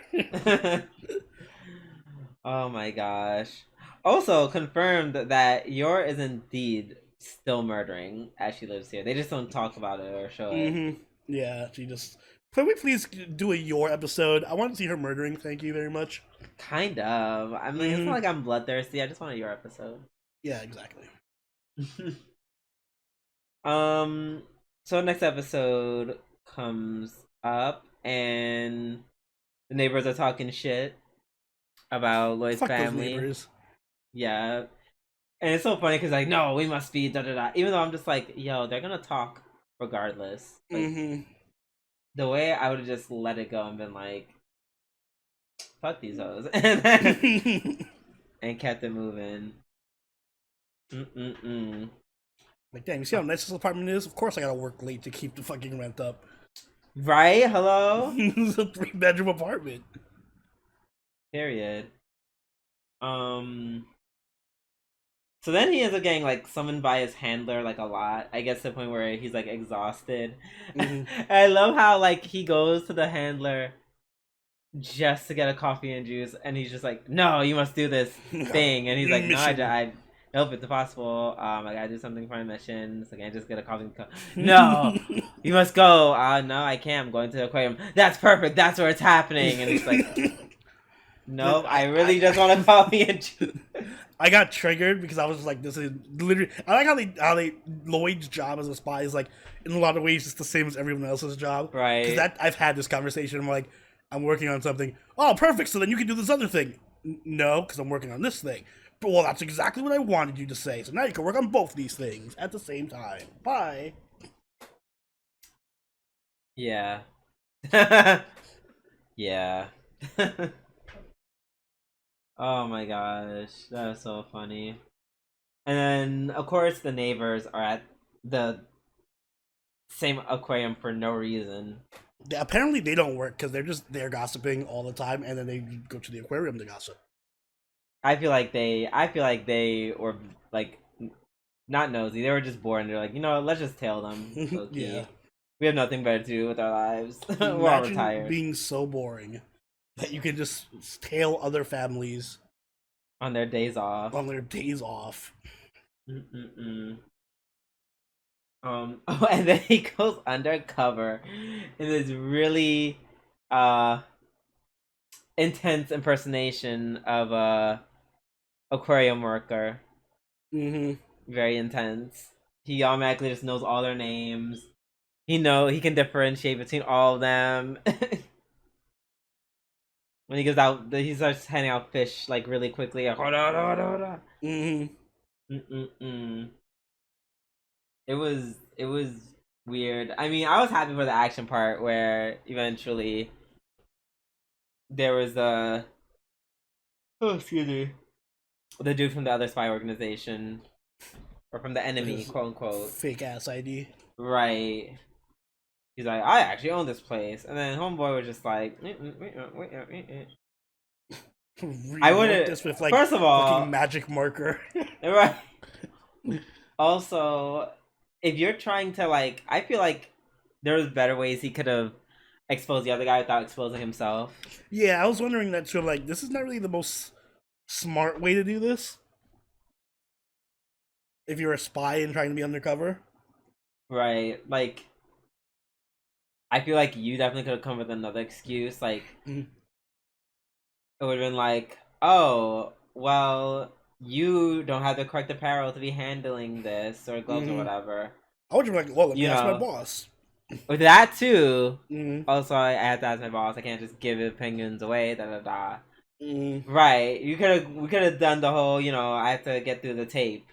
Oh my gosh. Also confirmed that Yor is indeed still murdering as she lives here. They just don't talk about it or show it. Yeah, she just. Can we please do a Yor episode? I want to see her murdering. Thank you very much. Kind of. I mean, it's not like I'm bloodthirsty. I just want a Yor episode. Yeah, exactly. So next episode comes up and the neighbors are talking shit about Lloyd's family. Those neighbors. Yeah. And it's so funny because like, no, we must be da da da. Even though I'm just like, yo, they're gonna talk regardless. Like, the way I would have just let it go and been like, fuck these hoes, and then and kept it moving. Like, damn, you see how nice this apartment is? Of course I gotta work late to keep the fucking rent up. Right? Hello? It's a 3-bedroom apartment. Period. So then he ends up getting like summoned by his handler like a lot. I guess to the point where he's like exhausted. I love how like he goes to the handler just to get a coffee and juice, and he's just like, "No, you must do this thing," and he's like, "No, I hope it's possible. I gotta do something for my mission. So I can't just get a coffee. No, you must go. No, I can't. I'm going to the aquarium. That's perfect. That's where it's happening." And he's like, "Nope, I really just want a coffee and juice." I got triggered because I was like, "This is literally." I like how they Lloyd's job as a spy is like in a lot of ways it's the same as everyone else's job, right? Because that I've had this conversation. I'm like, I'm working on something. Oh, perfect. So then you can do this other thing. No, because I'm working on this thing. But, well, that's exactly what I wanted you to say. So now you can work on both these things at the same time. Bye. Yeah. Yeah. Oh my gosh, that is so funny. And then, of course, the neighbors are at the same aquarium for no reason. Yeah, apparently they don't work because they're gossiping all the time, and then they go to the aquarium to gossip. I feel like they were like not nosy. They were just bored, and they're like, let's just tail them. Yeah, we have nothing better to do with our lives. We're all retired. Being so boring that you can just tail other families on their days off. And then he goes undercover in this really intense impersonation of a aquarium worker. Very intense. He automatically just knows all their names. He can differentiate between all of them. When he goes out, he starts handing out fish like really quickly. Like, It was weird. I mean, I was happy for the action part where eventually there was excuse me, the dude from the other spy organization, or from the enemy, quote unquote, fake ass ID. Right. He's like, I actually own this place, and then homeboy was just like, I wouldn't. This with like first of all, fucking magic marker. Right. Also, if you're trying to like, I feel like there's better ways he could have exposed the other guy without exposing himself. Yeah, I was wondering that too. Like, this is not really the most smart way to do this. If you're a spy and trying to be undercover. Right. Like, I feel like you definitely could have come with another excuse. Like, it would have been like, oh, well, you don't have the correct apparel to be handling this, or gloves or whatever. I would have been like, well, let me ask my boss. With that too. Also, I had to ask my boss. I can't just give the penguins away. Right. We could have done the whole, I have to get through the tape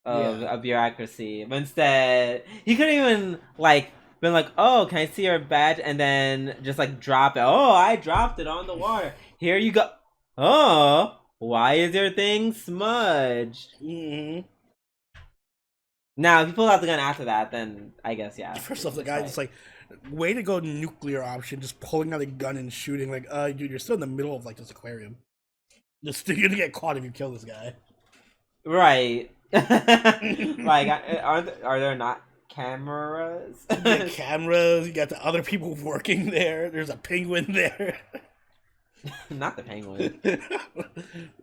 of a bureaucracy. But instead, he couldn't even like been like, oh, can I see your badge? And then just like drop it. Oh, I dropped it on the water. Here you go. Oh, why is your thing smudged? Now, if you pull out the gun after that, then I guess, yeah. First off, the guy just like, way to go nuclear option, just pulling out a gun and shooting. Like, dude, you're still in the middle of like this aquarium. You're gonna get caught if you kill this guy. Right. Like, are there not cameras? You got cameras. You got the other people working there. There's a penguin there. Not the penguin. The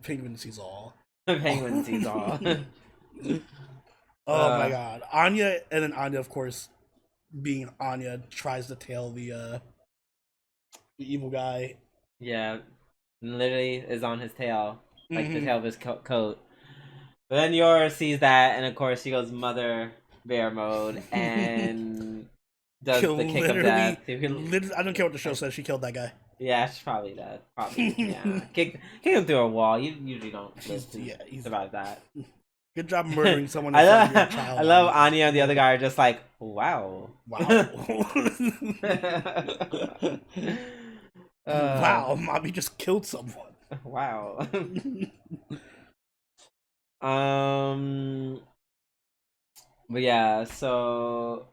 penguin sees all. The penguin sees all. Oh my god. Anya, and then Anya, of course, being Anya, tries to tail the evil guy. Yeah. Literally is on his tail. Like the tail of his coat. But then Yor sees that, and of course she goes Mother Bear mode and does the kick of death. I don't care what the show says, she killed that guy. Yeah, she's probably dead. Probably, yeah. Kick him through a wall. You usually don't live to survive that. Good job murdering someone. I love Anya and the other guy are just like, wow. Wow, mommy just killed someone. Wow. But yeah, so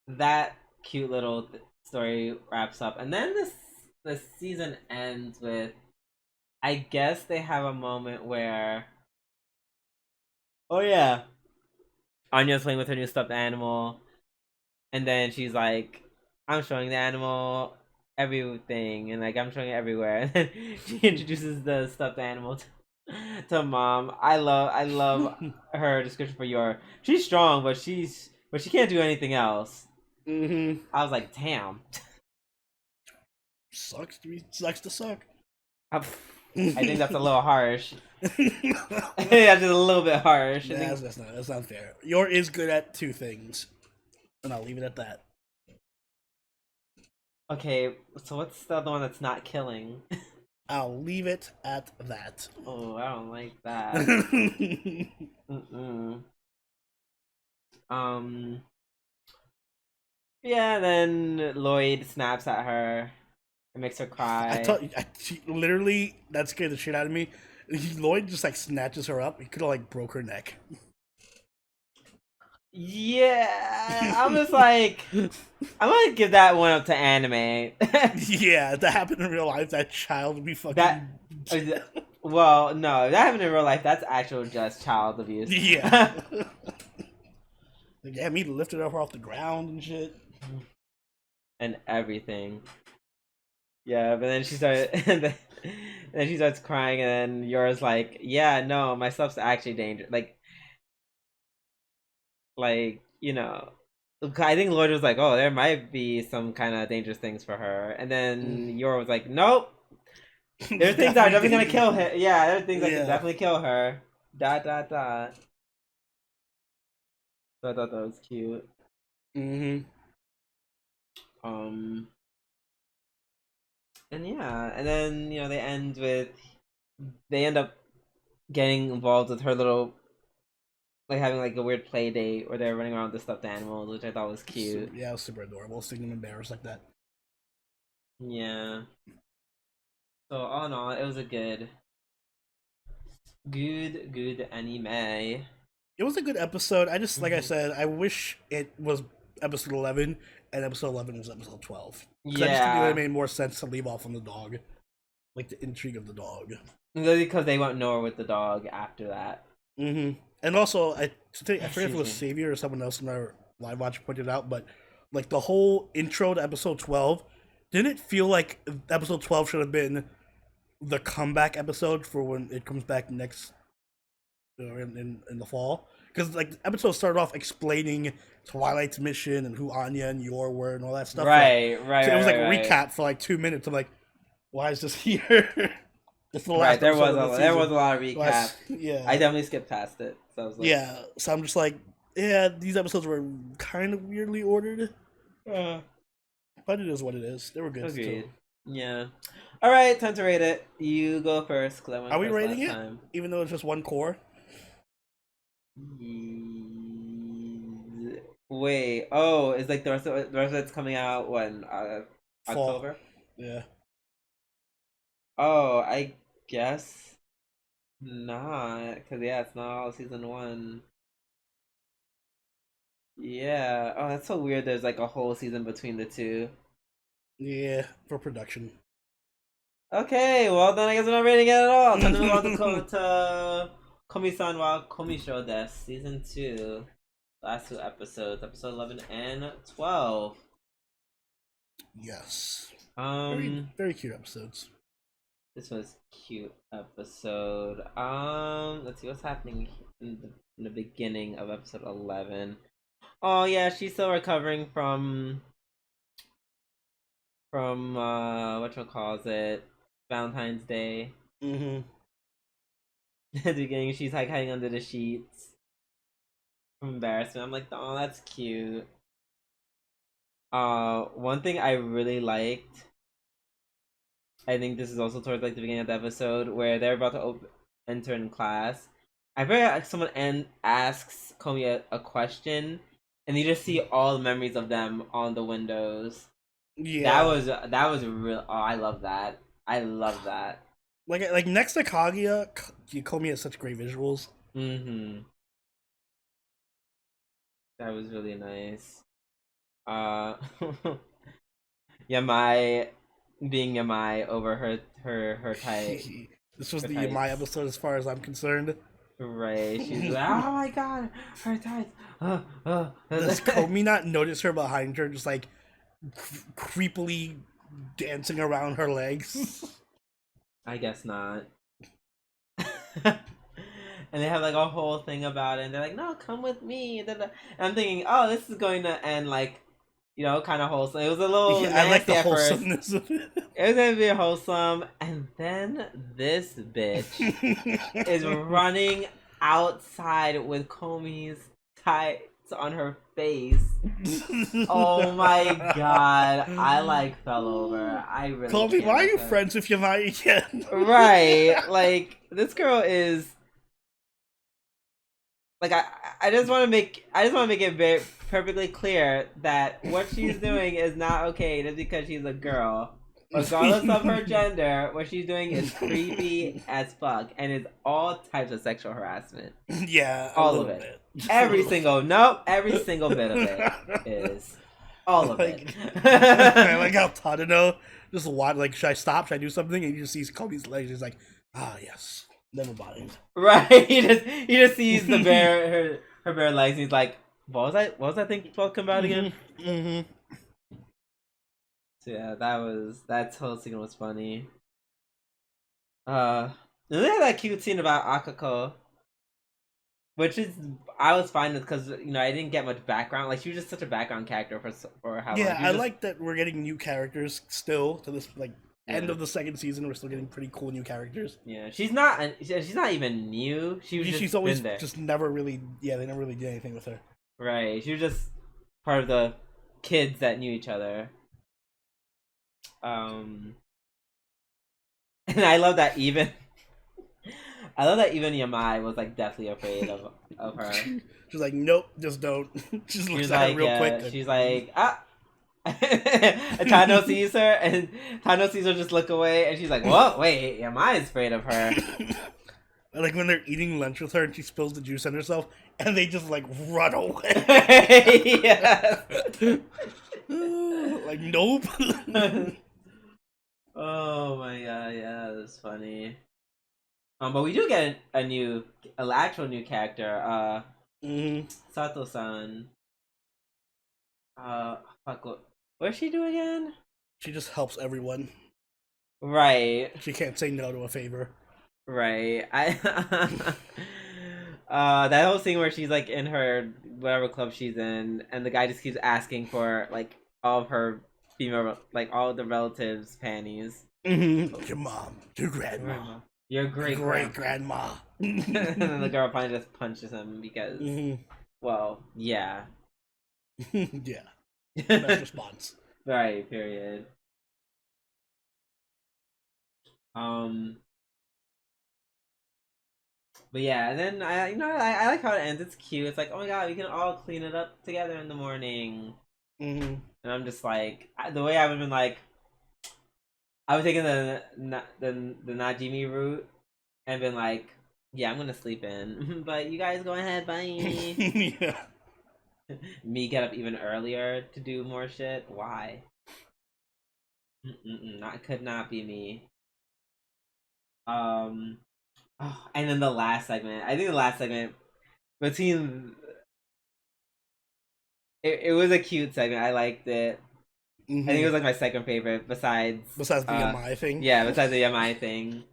that cute little story wraps up, and then the season ends with, I guess they have a moment where, oh yeah, Anya's playing with her new stuffed animal, and then she's like, I'm showing the animal everything, and like I'm showing it everywhere, and then she introduces the stuffed animal to Mom. I love her description for Yor. She's strong, but she can't do anything else. I was like, damn. Sucks to suck. I think that's a little harsh. I think that's just a little bit harsh. That's not fair. Yor is good at two things, and I'll leave it at that. Okay, so what's the other one that's not killing? I'll leave it at that. Oh, I don't like that. Yeah, then Lloyd snaps at her and makes her cry. Literally, that scared the shit out of me. Lloyd just like snatches her up. He could have like broke her neck. Yeah, I'm just like, I'm gonna give that one up to anime. Yeah, if that happened in real life, that child would be fucking. Well, no, if that happened in real life, that's actual just child abuse. Yeah. Like, yeah, me lifted her off the ground and shit. And everything. Yeah, but then she started, and then she starts crying, and then Yor's like, yeah, no, my stuff's actually dangerous. Like, I think Lloyd was like, oh, there might be some kind of dangerous things for her. And then Yor was like, nope, There are things that are definitely gonna kill her. Yeah, there are things that can Yeah. definitely kill her. Dot dot dot. So I thought that was cute. Mm-hmm. Um, and yeah, and then they end up getting involved with her little, like having like a weird play date where they're running around with the stuffed animals, which I thought was cute. Yeah, it was super adorable. Seeing them embarrassed like that. Yeah. So all in all, it was a good anime. It was a good episode. I just, like I Mhm. said, I wish it was episode 11 and episode 11 was episode 12. Because I just think it would have Yeah, made more sense to leave off on the dog. Like the intrigue of the dog. because they went nowhere with the dog after that. Mm-hmm. And also, I forget if it Excuse was me. Savior or someone else in our live watch pointed out, but like the whole intro to episode 12, didn't it feel like episode 12 should have been the comeback episode for when it comes back next in the fall? Because like the episode started off explaining Twilight's mission and who Anya and Yor were and all that stuff. Right, So it was like right. recap for like 2 minutes. I'm like, why is this here? It's the Right, last episode of the there was season. a lot of recap. Yeah. I definitely skipped past it. So I was like, Yeah, so I'm just like, yeah, these episodes were kind of weirdly ordered, but it is what it is. They were good agreed. too. Yeah. All right, time to rate it. You go first because I went Are we first rating last it? time. Even though it's just one core? Wait. Oh, is like the rest of it's coming out when Fall. October? Yeah. Oh, I guess not. Cause yeah, it's not all season one. Yeah. Oh, that's so weird. There's like a whole season between the two. Yeah, for production. Okay, well then I guess we're not rating it at all. Time to move on to Komi-san wa Komisho desu, season 2. Last 2 episodes, episode 11 and 12. Yes. Um, Very cute episodes. this was cute episode. Let's see what's happening in the beginning of episode 11. Oh yeah, she's still recovering from whatchamacallit, Valentine's Day. Mm-hmm. At the beginning, she's like hiding under the sheets from embarrassment. I'm like, oh, that's cute. One thing I really liked, I think this is also towards like the beginning of the episode where they're about to enter in class. I feel like someone asks Komi a question, and you just see all the memories of them on the windows. Yeah. That was real. Oh, I love that. I love that. Like next to Kaguya, Komi has such great visuals. Mm-hmm. That was really nice. Yamai being Yamai over her type. This was Her the tights. my episode as far as I'm concerned. Right. She's like, oh my god, her tights. Does Komi not notice her behind her, just like creepily dancing around her legs? I guess not. And they have like a whole thing about it, and they're like, "No, come with me." And I'm thinking, "Oh, this is going to end like, kind of wholesome." It was a little Yeah, I like nasty the at first. wholesomeness of it. It was gonna be wholesome, and then this bitch is running outside with Komi's tights on her face. Oh my god, I like fell over. I really Komi, can't why are with you her. friends with Yamai again? Right, like this girl is like I just want to make it very perfectly clear that what she's doing is not okay just because she's a girl. Regardless of her gender, what she's doing is creepy as fuck and is all types of sexual harassment. Yeah, All of it. Every single bit of it is. All of it. I like how Tadano just watch, like, should I stop? Should I do something? And he just sees Komi's legs. He's like, ah, yes. Never mind. Right. He just sees the her bare legs and he's like, what was that thing talking about again? Mm-hmm. So yeah, that whole scene was funny. And they had that cute scene about Akako, which is I was fine with because I didn't get much background. Like she was just such a background character for how long. Yeah, I like that we're getting new characters still to this, like, end of the second season, we're still getting pretty cool new characters. Yeah, she's not even new. She's always been there. Just never really. Yeah, they never really did anything with her. Right. She was just part of the kids that knew each other. And I love that even Yamai was like deathly afraid of her. She's like, nope, just don't. She just looks at her real quick. She's like, ah. And Tano sees her, and Tano sees her just look away, and she's like, "Whoa, wait, Yamai is afraid of her." Like when they're eating lunch with her, and she spills the juice on herself, and they just like run away. Yeah. Like nope. Oh my god, yeah, that's funny. But we do get an actual new character, Sato-san. Fuck, what's she do again? She just helps everyone. Right. She can't say no to a favor. Right. That whole scene where she's like in her whatever club she's in, and the guy just keeps asking for like all of her female, like all of the relatives' panties. Your mom, your grandma, your great grandma. And then the girl finally just punches him because, well, yeah. Yeah. Best response. Right. Period. But yeah, and then I like how it ends. It's cute. It's like, oh my god, we can all clean it up together in the morning. And I'm just like, the way I would have been like, I was taking the Najimi route and been like, yeah, I'm gonna sleep in, but you guys go ahead, bye. Yeah. Me get up even earlier to do more shit. Why? That could not be me. Oh, and then the last segment. I think the last segment between it was a cute segment. I liked it. I think it was like my second favorite besides the Yamai thing. Yeah, besides the Yamai thing.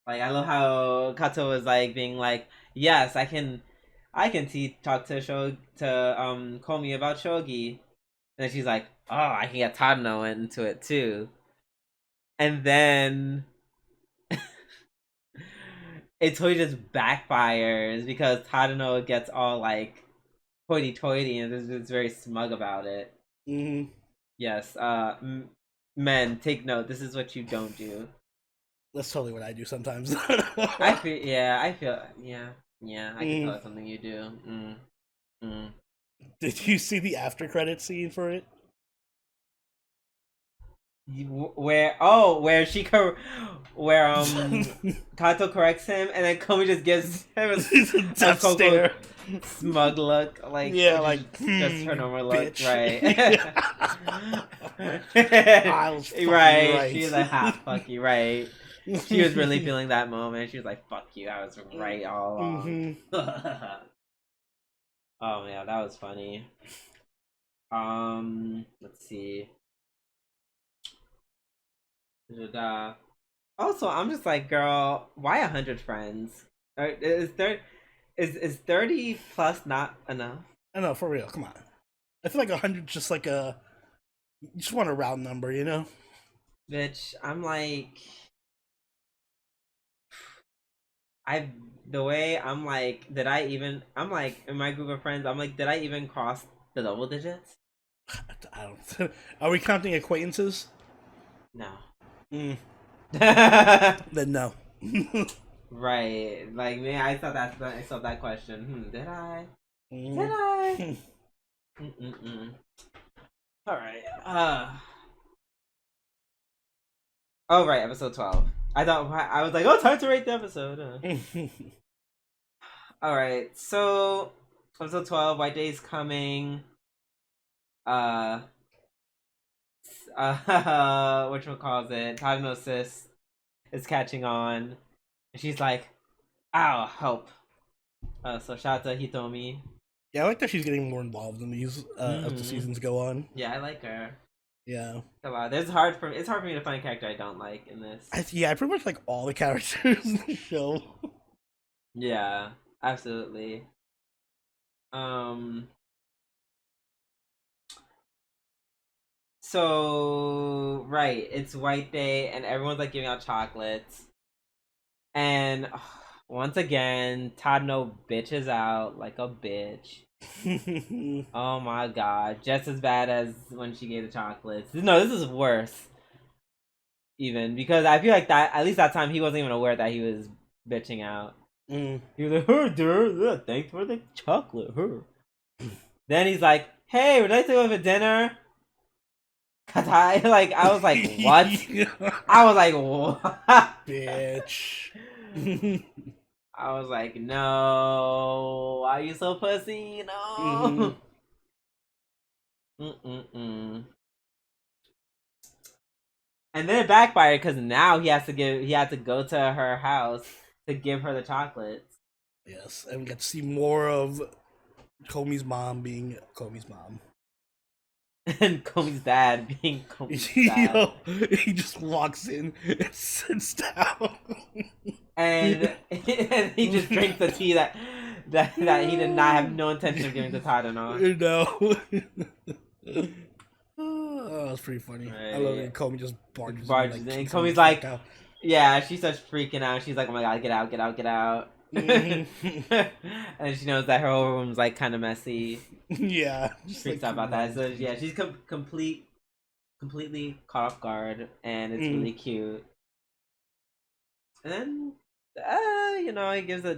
Like I love how Kato was like being like, yes, I can talk to Komi about shogi. And then she's like, oh, I can get Tadano into it too. And then it totally just backfires because Tadano gets all like hoity-toity and is very smug about it. Yes, men, take note. This is what you don't do. That's totally what I do sometimes. I feel I can tell it's something you do. Did you see the after credit scene for it? Where Kato corrects him and then Komi just gives him a death stare, smug look, like like just her normal look, bitch. Right? Right. She's like, fuck you, right? She was really feeling that moment. She was like, fuck you, I was right all along. Oh man, that was funny. Let's see. Also, I'm just like, girl, why 100 friends? Is 30 plus not enough? I know, for real. Come on. I feel like 100 just like you just want a round number, you know? Bitch, I'm like, the way I'm like, I'm like, in my group of friends, I'm like, did I even cross the double digits? I don't. Are we counting acquaintances? No. Then no. Right. Like, man, I saw that question. Did I? Did I? All right. Oh, right, episode 12. I was like, oh, time to rate the episode. All right, so episode 12, White Day's coming. Whatchamacallit, Tadanosis is catching on. And she's like, ow, help. So shout out to Hitomi. Yeah, I like that she's getting more involved in these as the seasons go on. Yeah, I like her. Yeah. It's hard for me to find a character I don't like in this. I pretty much like all the characters in the show. Yeah, absolutely. So right, it's White Day, and everyone's like giving out chocolates, and once again, Tadno bitches out like a bitch. Oh my god, just as bad as when she gave the chocolates. No, this is worse. Even because I feel like that at least that time he wasn't even aware that he was bitching out. He was like, "Her, dude, thanks for the chocolate, her." Then he's like, "Hey, would you like to go for dinner?" Cause I was like, "What?" I was like, "What?" Bitch. I was like, "No, why are you so pussy? No." Mm-mm-mm. And then it backfired because now he had to go to her house to give her the chocolates. Yes, and we get to see more of Komi's mom being Komi's mom. And Komi's dad being Komi's dad. He just walks in and sits down. and he just drinks the tea that he did not have no intention of giving to Tadano. No. Oh, that's pretty funny. Right. I love it. Komi just barges in. And Komi's like, yeah, she starts freaking out. She's like, oh my god, get out, get out, get out. And she knows that her whole room's like kind of messy. Yeah. Freaks out about that. So yeah, she's completely caught off guard, and it's really cute. And then, he gives I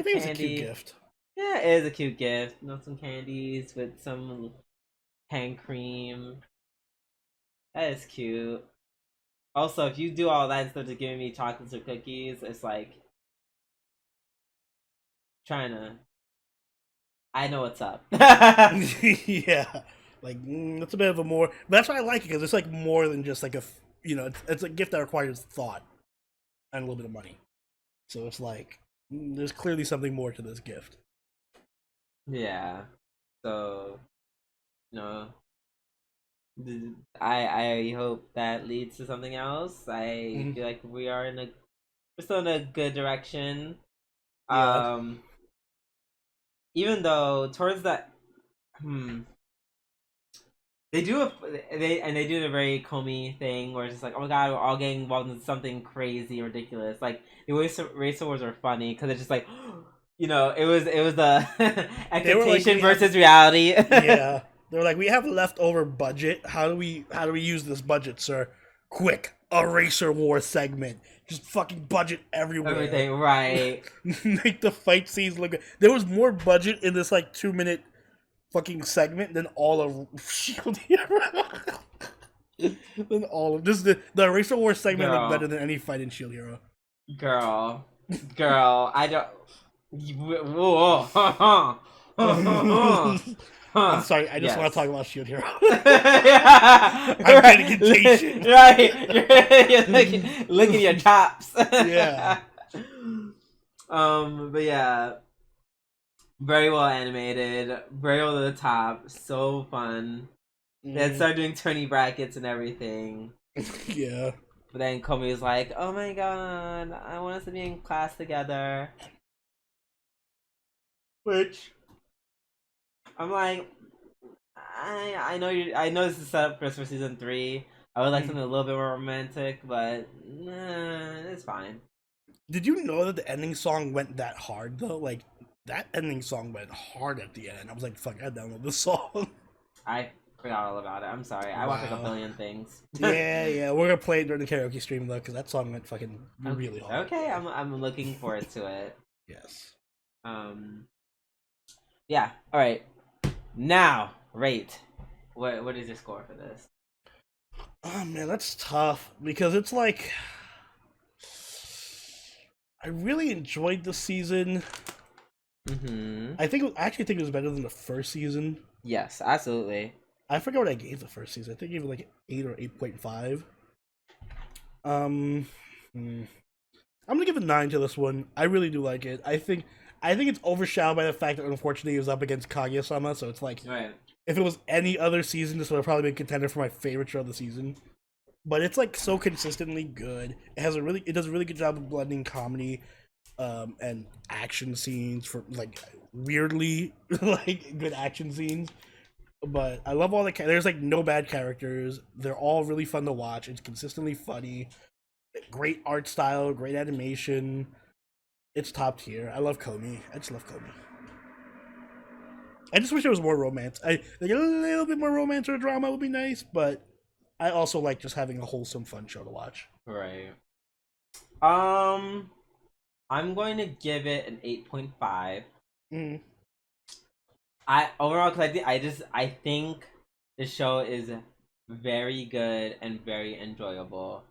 think it's a cute gift. Yeah, it is a cute gift. Some candies with some hand cream. That is cute. Also, if you do all that instead of giving me chocolates or cookies, it's like trying to. I know what's up. Yeah, that's a bit of a more. But that's why I like it because it's like more than just like it's a gift that requires thought and a little bit of money. So it's like there's clearly something more to this gift. Yeah. So, I hope that leads to something else. I feel like we're still in a good direction. Yeah. Even though towards the they do the very Komi thing where it's just like, oh my god, we're all getting involved in something crazy and ridiculous. Like the race wars are funny because it's just like, it was the expectation versus reality. Yeah, they were like, we have leftover budget. How do we use this budget, sir? Quick, a racer war segment. Just fucking budget everywhere. Everything, right. Make the fight scenes look good. There was more budget in this 2-minute fucking segment than all of Shield Hero. Than all of this, the racer war segment looked better than any fight in Shield Hero. Girl, I don't. I'm sorry, I just want to talk about Shield Hero. Yeah. I'm getting impatient. Right, you're licking your chops. Yeah. But yeah, very well animated, very over the top, so fun. They started doing tourney brackets and everything. Yeah. But then Komi was like, "Oh my god, I want us to be in class together." Which I'm like, I know this is set up for season 3. I would like something a little bit more romantic, but it's fine. Did you know that the ending song went that hard though? Like that ending song went hard at the end. I was like, fuck, I download this song. I forgot all about it. I'm sorry. I watched like a billion things. Yeah. We're gonna play it during the karaoke stream though, because that song went fucking really hard. Okay, I'm looking forward to it. Yes. Yeah. All right. Now, rate. What is your score for this? Oh man, that's tough because it's like I really enjoyed the season. I actually think it was better than the first season. Yes, absolutely. I forget what I gave the first season. I think I gave it like 8 or 8.5. I'm gonna give it 9 to this one. I really do like it. I think it's overshadowed by the fact that unfortunately it was up against Kaguya-sama, so it's like if it was any other season, this would have probably been contender for my favorite show of the season. But it's like so consistently good. It does a really good job of blending comedy and action scenes for like weirdly like good action scenes. But I love all the there's like no bad characters. They're all really fun to watch. It's consistently funny. Great art style, great animation. It's top tier. I love Komi. I just love Komi. I just wish there was more romance. Like a little bit more romance or drama would be nice, but I also like just having a wholesome, fun show to watch. Right. I'm going to give it an 8.5. Mm. I overall because I think the show is very good and very enjoyable.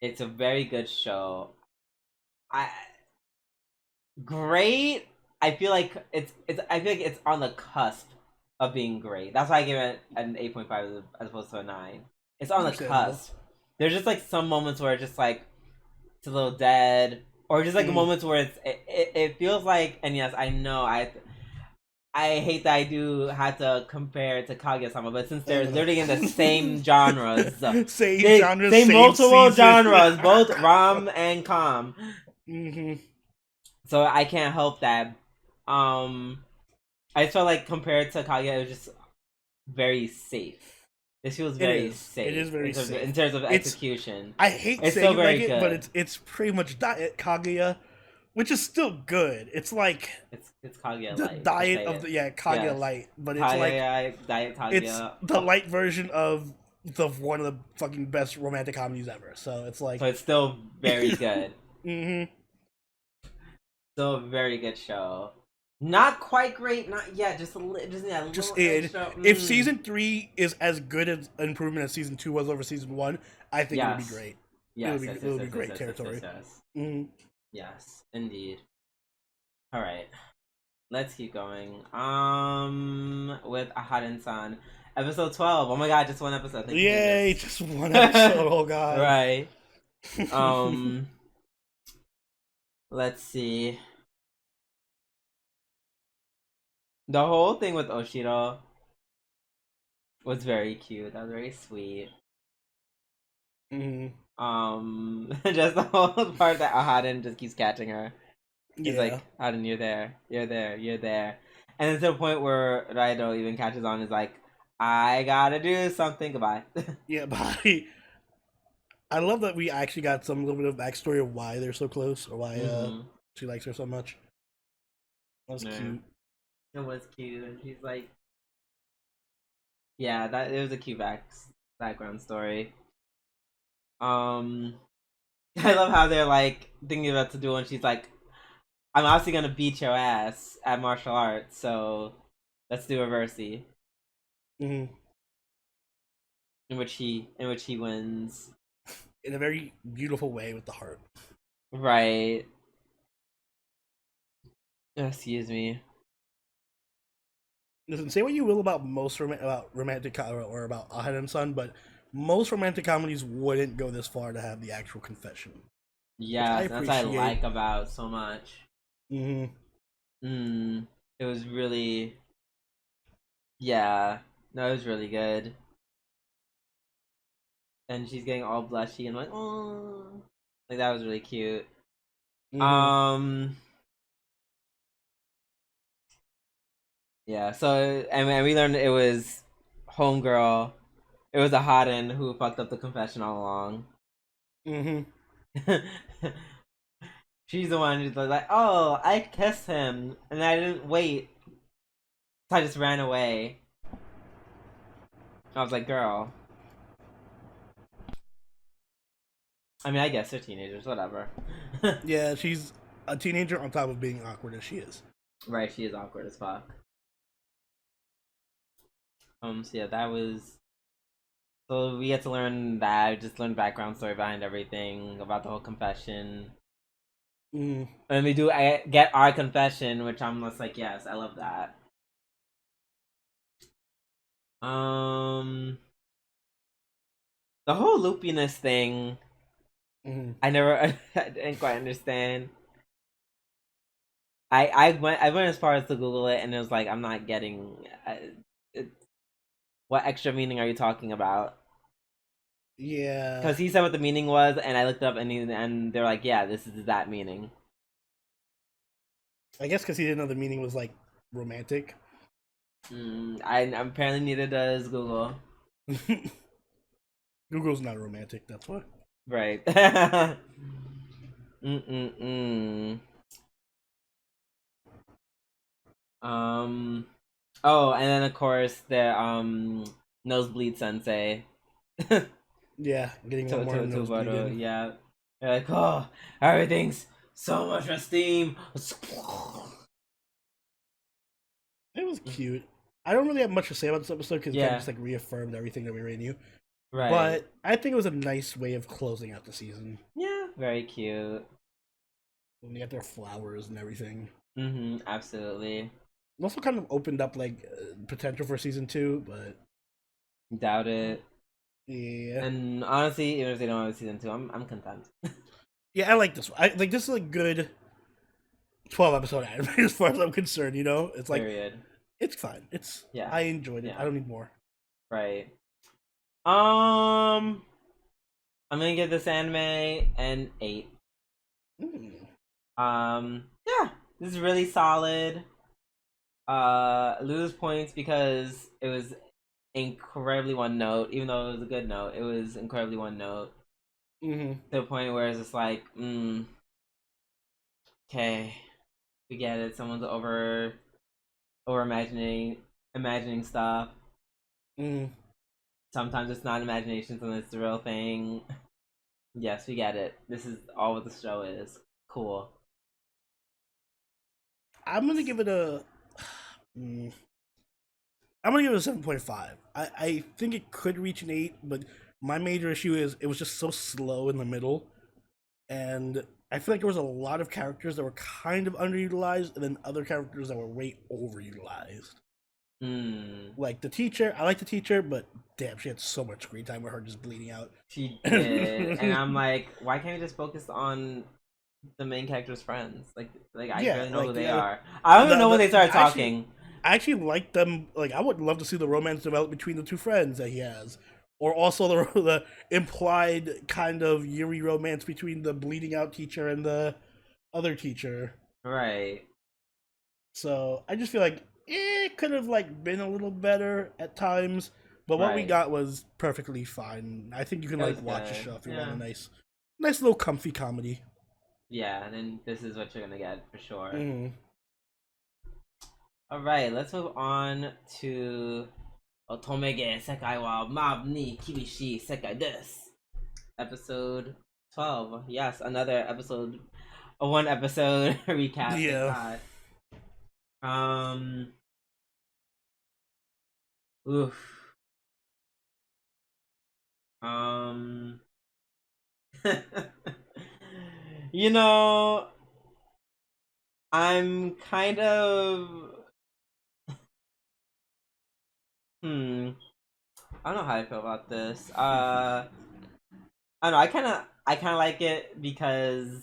It's a very good show. I great. I feel like it's on the cusp of being great. That's why I give it an 8.5 as opposed to a 9. It's on the cusp. There's just like some moments where it's just like it's a little dead, or just like moments where it feels like. And yes, I know I hate that I do have to compare it to Kaguya-sama, but since they're literally in the same genres, same multiple genres, both rom and com. Mm-hmm. So I can't help that. I just felt like compared to Kaguya, it was just very safe. This feels very safe. It is very safe in terms of execution. I hate saying it like it, but it's pretty much Diet Kaguya, which is still good. It's like it's Kaguya the light. diet of the Kaguya light, but it's like Diet Kaguya. It's the light version of one of the fucking best romantic comedies ever. So it's like it's still very good. Mm-hmm. Still a very good show. Not quite great, not yet. Just if season 3 is as good as an improvement as season 2 was over season 1, I think it would be great. Yes, it would be great territory. Mm-hmm. Yes, indeed. All right, let's keep going. With Aharen-san, episode 12. Oh my god, just one episode. Yay, just one episode. Oh god. Right. Let's see. The whole thing with Oshiro was very cute. That was very sweet. Just the whole part that Aharen just keeps catching her. He's like, Aharen, you're there, you're there, you're there. And then to the point where Raido even catches on, is like, I gotta do something. Goodbye. Yeah, bye. I love that we actually got some little bit of backstory of why they're so close, or why she likes her so much. That was cute. It was cute, and she's like, yeah, it was a cute background story. I love how they're like thinking about to do, and she's like, I'm obviously gonna beat your ass at martial arts, so let's do a Versi. In which he wins in a very beautiful way with the heart. Right. Excuse me. Listen, say what you will about most romantic or about Aharen-san, but most romantic comedies wouldn't go this far to have the actual confession. Yeah, that's what I like about so much. It was really, it was really good. And she's getting all blushy and like, oh, like that was really cute. Yeah, so and we learned it was homegirl. It was Aharen who fucked up the confession all along. She's the one who's like, oh, I kissed him and I didn't wait, so I just ran away. I was like, girl. I mean, I guess they're teenagers, whatever. Yeah, she's a teenager on top of being awkward as she is. Right, she is awkward as fuck. So yeah, that was. So we get to learn that. Just learn background story behind everything about the whole confession. And we do get our confession, which I'm just like, yes, I love that. The whole loopiness thing, I didn't quite understand. I went as far as to Google it, and it was like, I'm not getting. What extra meaning are you talking about? Yeah, because he said what the meaning was, and I looked up, and they're like, yeah, this is that meaning. I guess because he didn't know the meaning was like romantic. I apparently neither does Google. Google's not romantic. That's why. Right. Mm-mm-mm. Oh, and then of course the nosebleed sensei. Yeah, getting one more nosebleed in. Yeah. They're like, oh, everything's so much esteem. It was cute. I don't really have much to say about this episode because it kind of Yeah. just like reaffirmed everything that we already knew. Right. But I think it was a nice way of closing out the season. Yeah. Very cute. When they got their flowers and everything. Absolutely. It also kind of opened up like potential for season 2, but Doubt it. yeah. And honestly, even if they don't have a season 2, I'm content. Yeah, I like this one. I like this is a good 12-episode anime as far as I'm concerned. You know, it's like Period. it's fine. It's Yeah. I enjoyed it. Yeah. I don't need more. Right. I'm gonna give this anime an 8. Yeah, this is really solid. Lose points because it was incredibly one note. Even though it was a good note, it was incredibly one note. To the point where it's just like, okay, we get it. Someone's over imagining stuff. Sometimes it's not imagination, sometimes it's the real thing. Yes, we get it. This is all what the show is. Cool. I'm gonna give it a. I'm gonna give it a 7.5. I think it could reach an 8, but my major issue is it was just so slow in the middle, and I feel like there was a lot of characters that were kind of underutilized, and then other characters that were way overutilized. Like the teacher, I like the teacher, but damn, she had so much screen time with her just bleeding out. She did, and I'm like, why can't we just focus on the main character's friends? Like I really know who they are. I don't even know when they started talking. I actually like them. Like, I would love to see the romance develop between the two friends that he has, or also the implied kind of Yuri romance between the bleeding out teacher and the other teacher. Right. So I just feel like it could have like been a little better at times, but what we got was perfectly fine. I think you can like watch the show if you want a nice little comfy comedy. Yeah, and then this is what you're gonna get for sure. All right, let's move on to Otomege Sekai wa Mob ni Kibishi Sekai desu. Episode 12. Yes, another episode, a one episode recap. Yeah. Oof. You know, I'm kind of I don't know how I feel about this. I don't know. I kind of like it because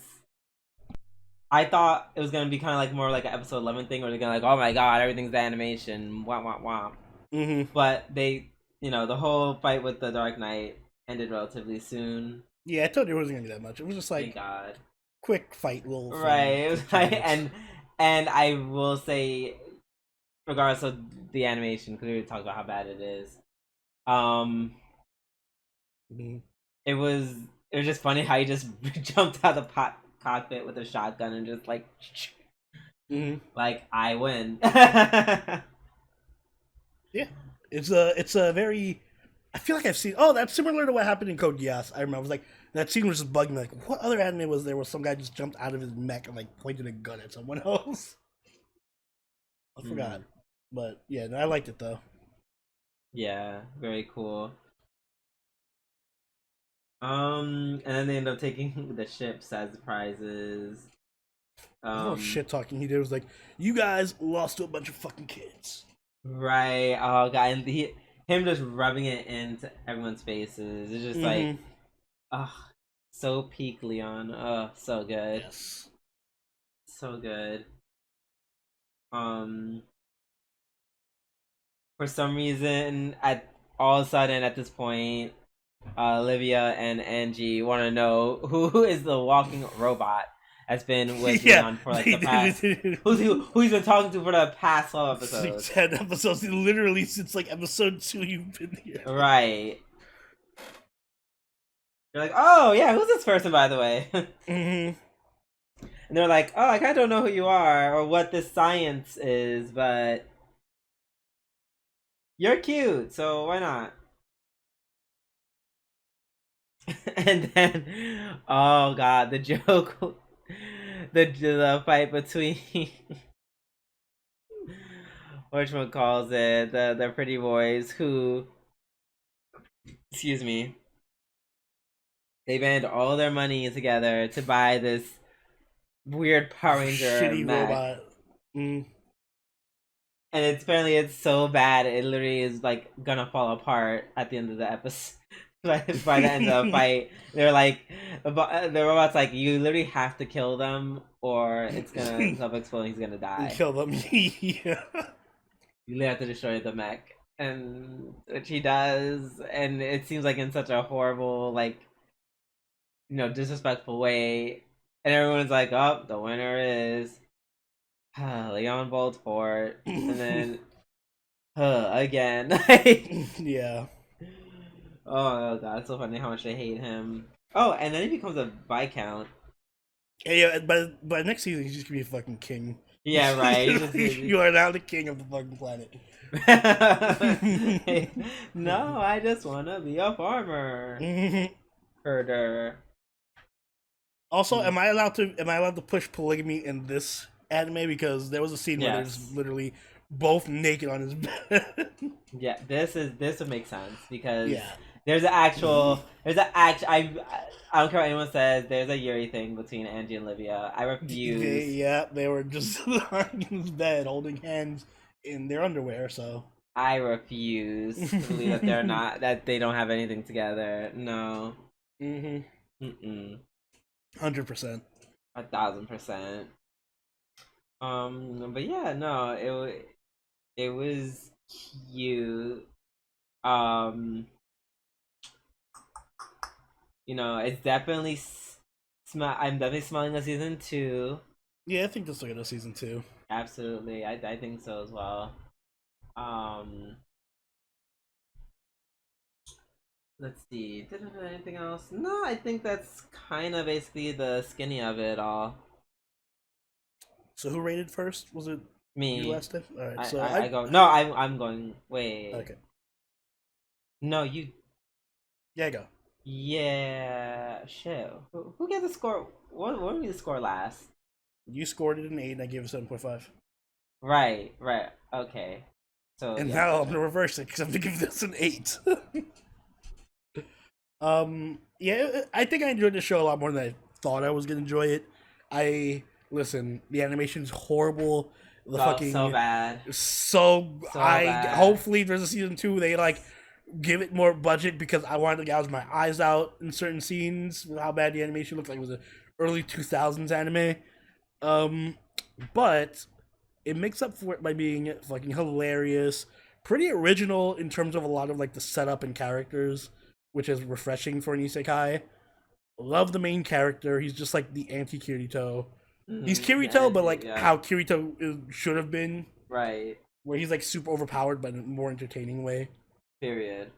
I thought it was gonna be kind of like more like an episode 11 thing, where they're gonna like, oh my god, everything's animation, wah wah wah. But they, the whole fight with the Dark Knight ended relatively soon. Yeah, I told you it wasn't gonna be that much. It was just like, thank God, quick fight, little right? It was like, and I will say, regardless of the animation, because we already talked about how bad it is. It was just funny how he just jumped out of the cockpit with a shotgun and just like, like, I win. Yeah, it's a very. I feel like I've seen. Oh, that's similar to what happened in Kaguya-sama. I remember. I was like, that scene was just bugging me. Like, what other anime was there where some guy just jumped out of his mech and like pointed a gun at someone else? I forgot, but yeah, no, I liked it though. Yeah, very cool. And then they end up taking the ships as prizes. Oh, shit talking he did was like, you guys lost to a bunch of fucking kids. Right. Oh god, and him just rubbing it into everyone's faces. It's just like, so peak Leon. Oh, so good. Yes. So good. For some reason, all of a sudden at this point, Olivia and Angie want to know who is the walking robot, has been with Leon for like the past. Who he's been talking to for the past 12 episodes. 10 episodes, literally since like episode 2 you've been here. Right. You're like, oh yeah, who's this person, by the way? Mm-hmm. And they're like, oh, I kind of don't know who you are or what this science is, but you're cute, so why not? And then, oh god, the joke, the fight between whatchamacallit, the pretty boys who, excuse me, they band all their money together to buy this weird Power Ranger shitty mech. robot. Mm. And it's so bad it literally is like gonna fall apart at the end of the episode. By the end of the fight, they're like, the robot's like, you literally have to kill them or it's gonna self-explode and he's gonna die. Kill them. Yeah. You literally have to destroy the mech. And which he does, and it seems like in such a horrible, like, disrespectful way. And everyone's like, oh, the winner is Leon Boldfort. And then again. Yeah. Oh god, it's so funny how much they hate him. Oh, and then he becomes a Viscount. Yeah, by next season he's just gonna be a fucking king. Yeah, right. You are now the king of the fucking planet. No, I just wanna be a farmer. Herder. Also, am I allowed to push polygamy in this anime? Because there was a scene where there's literally both naked on his bed. Yeah, this would make sense because there's I don't care what anyone says. There's a Yuri thing between Angie and Olivia. I refuse. They were just lying in his bed holding hands in their underwear. So I refuse to believe that they don't have anything together. No. 100%. 1,000%. But yeah, no, it was cute. It's definitely I'm definitely smelling a season 2. Yeah, I think this will get a season 2. Absolutely, I think so as well. Let's see. Did I do anything else? No, I think that's kind of basically the skinny of it all. So who rated first? Was it me? You last time? All right. So I go. No, I'm going. Wait. Okay. No, you. Yeah, I go. Yeah. Shit. Who gave the score? What did we score last? You scored it an 8, and I gave it 7.5. Right. Okay. So. And now I'm gonna reverse it because I'm gonna give this an 8. Yeah, I think I enjoyed the show a lot more than I thought I was gonna enjoy it. Listen, the animation's horrible. The fucking so bad. So bad. Hopefully there's a season 2. They give it more budget because I wanted to gouge my eyes out in certain scenes with how bad the animation looked like. It was an early 2000s anime. But it makes up for it by being fucking hilarious, pretty original in terms of a lot of the setup and characters, which is refreshing for an isekai. Love the main character. He's just like the anti-Kirito. He's Kirito, but how Kirito should have been. Right. Where he's super overpowered, but in a more entertaining way. Period.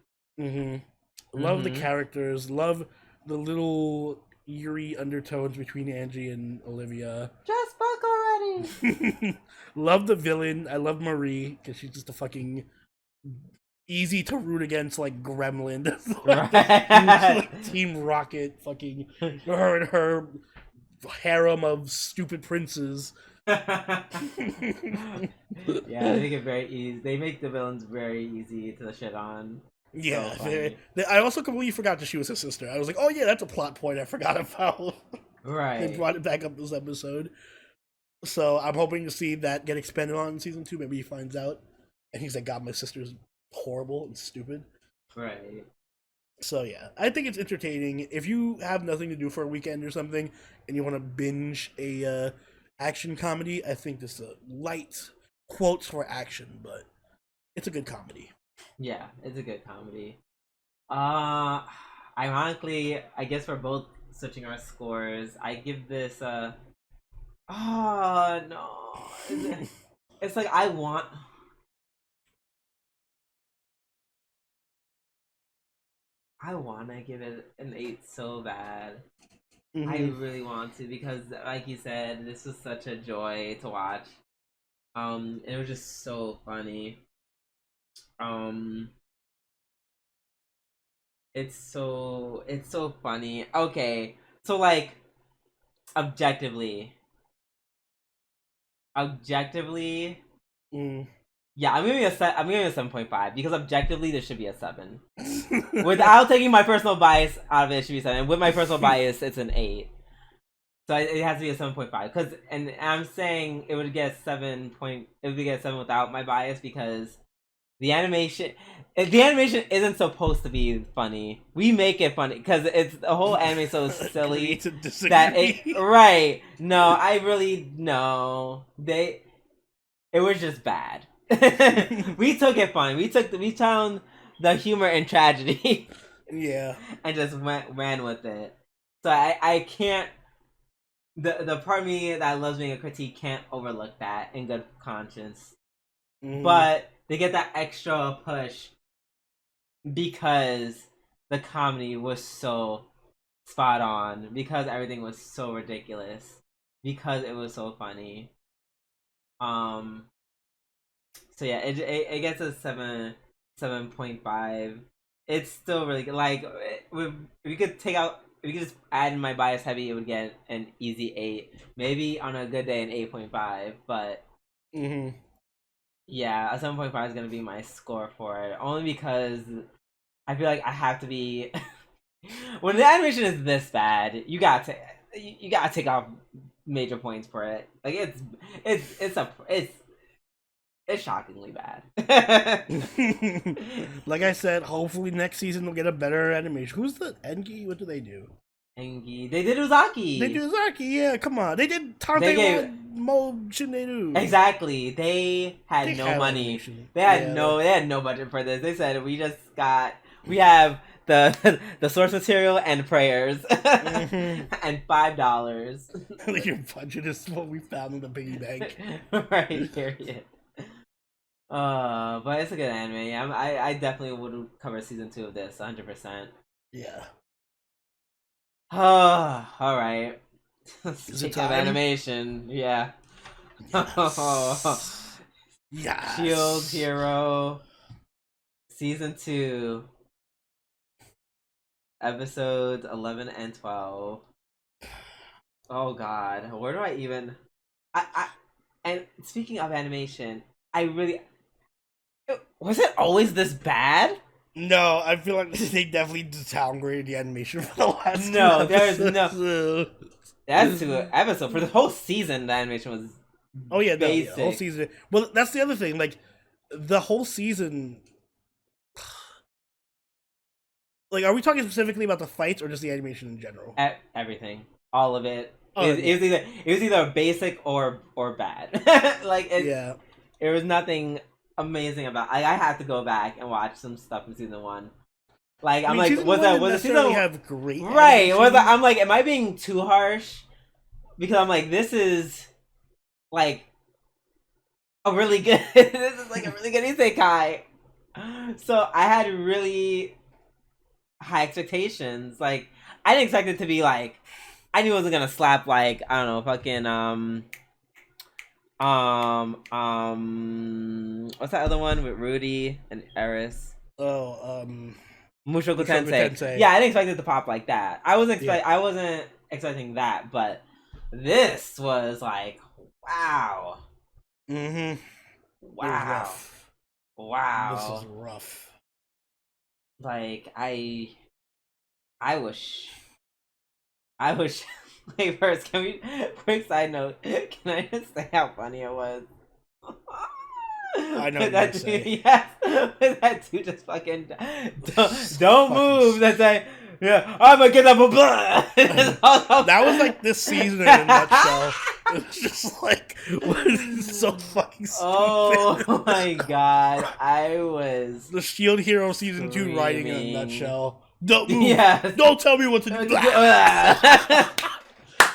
Love the characters. Love the little eerie undertones between Angie and Olivia. Just fuck already. Love the villain. I love Marie because she's just a fucking easy to root against gremlin. Team Rocket, fucking her and her harem of stupid princes. Yeah, they make it very easy. They make the villains very easy to shit on. Yeah, so I also completely forgot that she was his sister. I was like, oh yeah, that's a plot point I forgot about. Right. They brought it back up this episode. So I'm hoping to see that get expanded on in season 2. Maybe he finds out and he's like, God, my sister's horrible and stupid. Right. So yeah, I think it's entertaining. If you have nothing to do for a weekend or something and you want to binge a action comedy, I think this is a light quotes for action, but it's a good comedy. Yeah, it's a good comedy. Ironically, I guess we're both switching our scores. I give this Oh no. It's like I want to give it an 8 so bad. I Mm-hmm. really want to because like you said, this was such a joy to watch. It was just so funny. Um it's so funny. Okay. So like objectively objectively Mm. yeah, I'm giving it a 7.5 because objectively there should be a 7. Without taking my personal bias out of it, it should be 7. With my personal bias, it's an 8. So it has to be a 7.5 because, and I'm saying it would get 7 without my bias because the animation isn't supposed to be funny. We make it funny because it's the whole anime so Agree silly to disagree. that it right. No, I really no. It was just bad. We took it fun. We found the humor and tragedy. Yeah. And just ran with it. So I can't the part of me that loves being a critique can't overlook that in good conscience. Mm. But they get that extra push because the comedy was so spot on, because everything was so ridiculous, because it was so funny. So yeah, it gets a 7.5. It's still really good. Like if we could take out, if we could just add in my bias heavy, it would get an easy 8. Maybe on a good day an 8.5. But Mm-hmm. yeah, a 7.5 is gonna be my score for it. Only because I feel like I have to be when the animation is this bad, you gotta take off major points for it. Like it's shockingly bad. Like I said, hopefully next season we'll get a better animation. Who's the Engi? What do they do? Engi. They did Uzaki. They do Zaki, yeah, come on. They did They gave Mo Shinderu. exactly. They had no money. Animation. They had Yeah, no. They had no budget for this. They said we have the source material and prayers Mm-hmm. and $5. Like your budget is what we found in the piggy bank. Right. Period. But it's a good anime. Yeah, I definitely would cover season 2 of this 100%. Yeah. All right. Is it Speaking of time? animation, yeah. Yes. Yes. Shield Hero season 2, episodes 11 and 12. Oh God, where do I even? I and speaking of animation, I really was it always this bad? No, I feel like they definitely downgraded the animation for the last No, two there's episodes. no. That's 2 episodes for the whole season. The animation was Oh yeah, no, basic. the whole season. Well, that's the other thing. Like the whole season. Like, are we talking specifically about the fights or just the animation in general? Everything, all of it. Oh, It was either basic or bad. Like yeah. there was nothing amazing about. I have to go back and watch some stuff in season 1. Like I'm like, was the season have great right? animation. I'm like, am I being too harsh? Because I'm like, this is like a really good. This is like a really good isekai. So I had really high expectations. Like I didn't expect it to be like. I knew it wasn't gonna slap like I don't know, fucking what's that other one with Rudy and Eris? Oh, Mushoku Mushoku Tensei. Tensei. Yeah, I didn't expect it to pop like that. I wasn't expecting that, but this was like wow. Mm-hmm. Wow. Wow. This is rough. Like I wish wait, first, can we quick side note, can I just say how funny it was? I know that what dude, say. yes, that dude just fucking don't move. That's like, yeah, I'm gonna get up a blood. That was like this season in a nutshell. It was just like so fucking stupid. Oh my God, I was the Shield Hero season 2 writing in a nutshell. Don't move. Yes. Don't tell me what to do.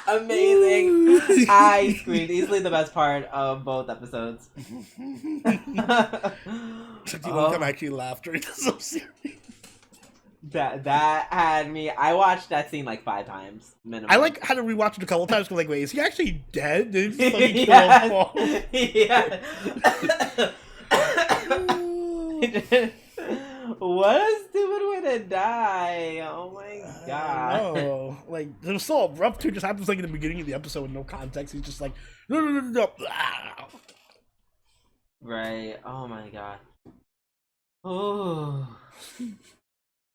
Amazing. I screamed. Easily the best part of both episodes. Except the only time I actually laughed during the so serious. That had me. I watched that scene like 5 times minimum. I like had to rewatch it a couple times. Like, wait, is he actually dead? Did he fucking kill him? Yeah. What a stupid way to die! Oh my god! No, like it was so abrupt too. It just happens like in the beginning of the episode with no context. He's just like, no. Right. Oh my god. Oh.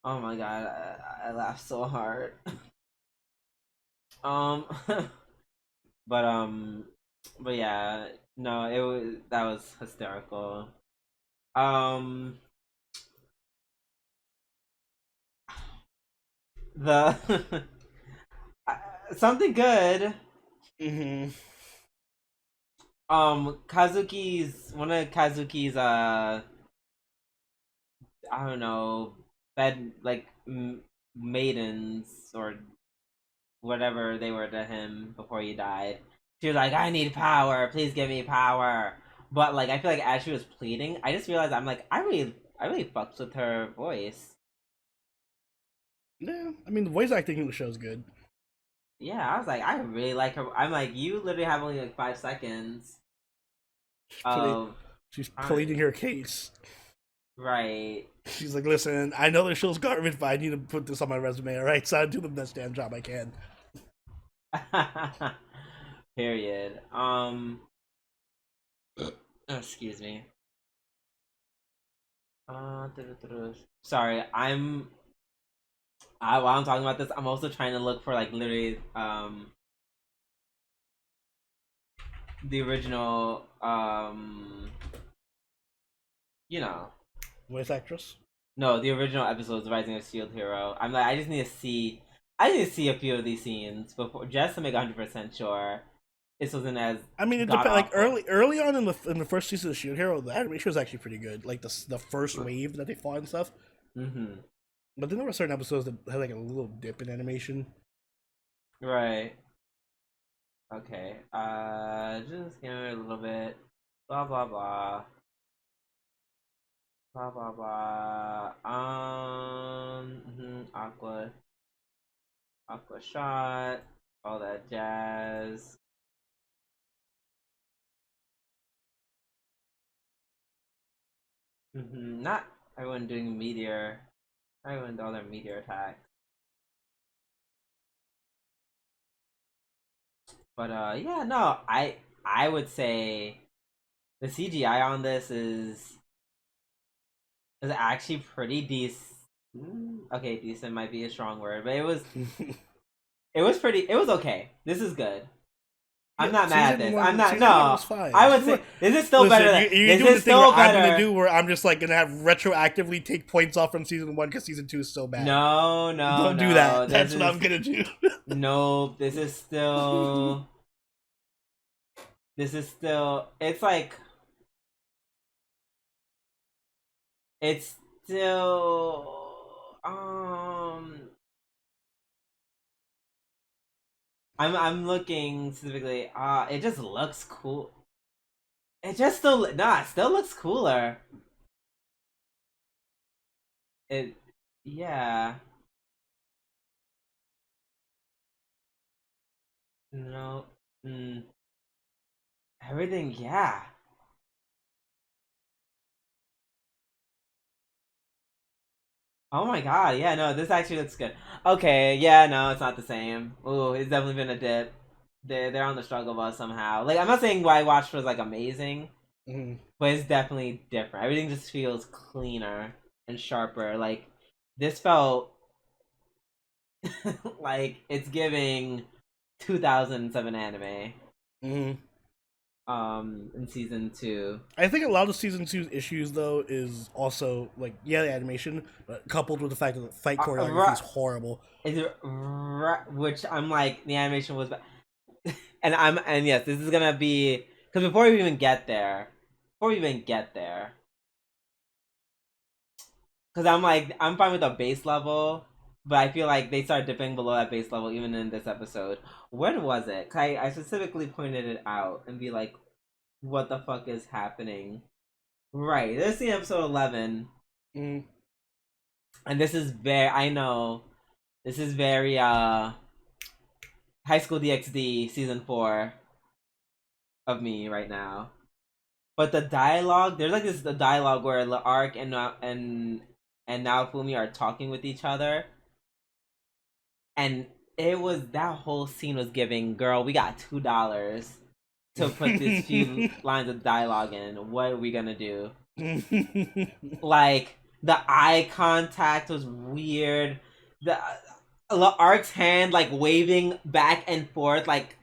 Oh my god. I laughed so hard. But yeah. No, that was hysterical. The something good. Mm-hmm. One of Kazuki's I don't know, like maidens or whatever they were to him before he died. She was like, "I need power. Please give me power." But like, I feel like as she was pleading, I just realized I'm like, I really fucked with her voice. Yeah, I mean the voice acting in the show is good. Yeah, I was like, I really like her. I'm like, you literally have only like 5 seconds. She's pleading her case. Right. She's like, listen, I know the show's garbage, but I need to put this on my resume, alright? So I do the best damn job I can. Period. Excuse me. Sorry, while I'm talking about this, I'm also trying to look for like literally the original you know, voice actress. no, the original episodes of Rising of Shield Hero. I'm like, I need to see a few of these scenes before, just to make 100% sure this wasn't as. I mean, it depends. Like early on in the first season of Shield Hero, the animation was actually pretty good. Like the first wave that they fought and stuff. Mm-hmm. But then there were certain episodes that had like a little dip in animation. Right. Okay. Just give me a little bit. Blah blah blah. Blah blah blah. Aqua shot. All that jazz. Not everyone doing meteor. Everyone all their meteor attacks. But yeah, no, I would say the CGI on this is actually pretty decent. Okay, decent might be a strong word, but it was it was okay. This is good. I'm not mad at this. I'm not. No, I would say this is still better. You're doing the thing where I'm gonna do, where I'm just like gonna have retroactively take points off from season 1 because season 2 is so bad. No, don't do that. That's what I'm gonna do. Nope. This is still. It's like. It's still. I'm looking specifically. It just looks cool. It still looks cooler. Yeah. No. Everything, yeah. Oh my god, yeah, no, this actually looks good. Okay, yeah, no, it's not the same. Ooh, it's definitely been a dip. They're on the struggle bus somehow. Like, I'm not saying what I watched was like amazing, but it's definitely different. Everything just feels cleaner and sharper. Like, this felt like it's giving 2007 anime. In season 2. I think a lot of season 2's issues though is also like, yeah, the animation, but coupled with the fact that the fight choreography is horrible. Which I'm like, the animation was bad. and yes, this is gonna be, because before we even get there, because I'm like, I'm fine with the base level, but I feel like they start dipping below that base level even in this episode. When was it? 'Cause I specifically pointed it out and be like, what the fuck is happening? Right, this is the episode 11. Mm. And this is I know, this is very, High School DxD season 4 of me right now. But the dialogue, there's like the dialogue where Arc and Naofumi are talking with each other. And it was, that whole scene was giving, girl, we got $2 to put these few lines of dialogue in. What are we gonna do? Like, the eye contact was weird. The Arc's hand, like, waving back and forth, like,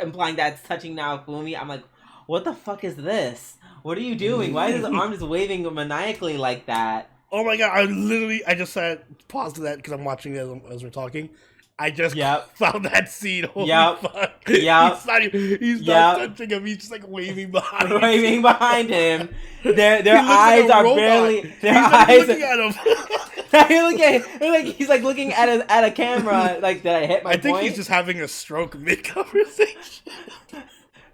implying that it's touching Naofumi. I'm like, what the fuck is this? What are you doing? Why is his arm just waving maniacally like that? Oh my god, I just said pause to that because I'm watching it as we're talking. I just found that scene. Holy fuck. He's not touching him, he's just like waving behind him. Waving behind him. Their eyes are barely, their eyes looking at him. He's like looking at a camera, like, did I hit my point? I think he's just having a stroke mid-conversation.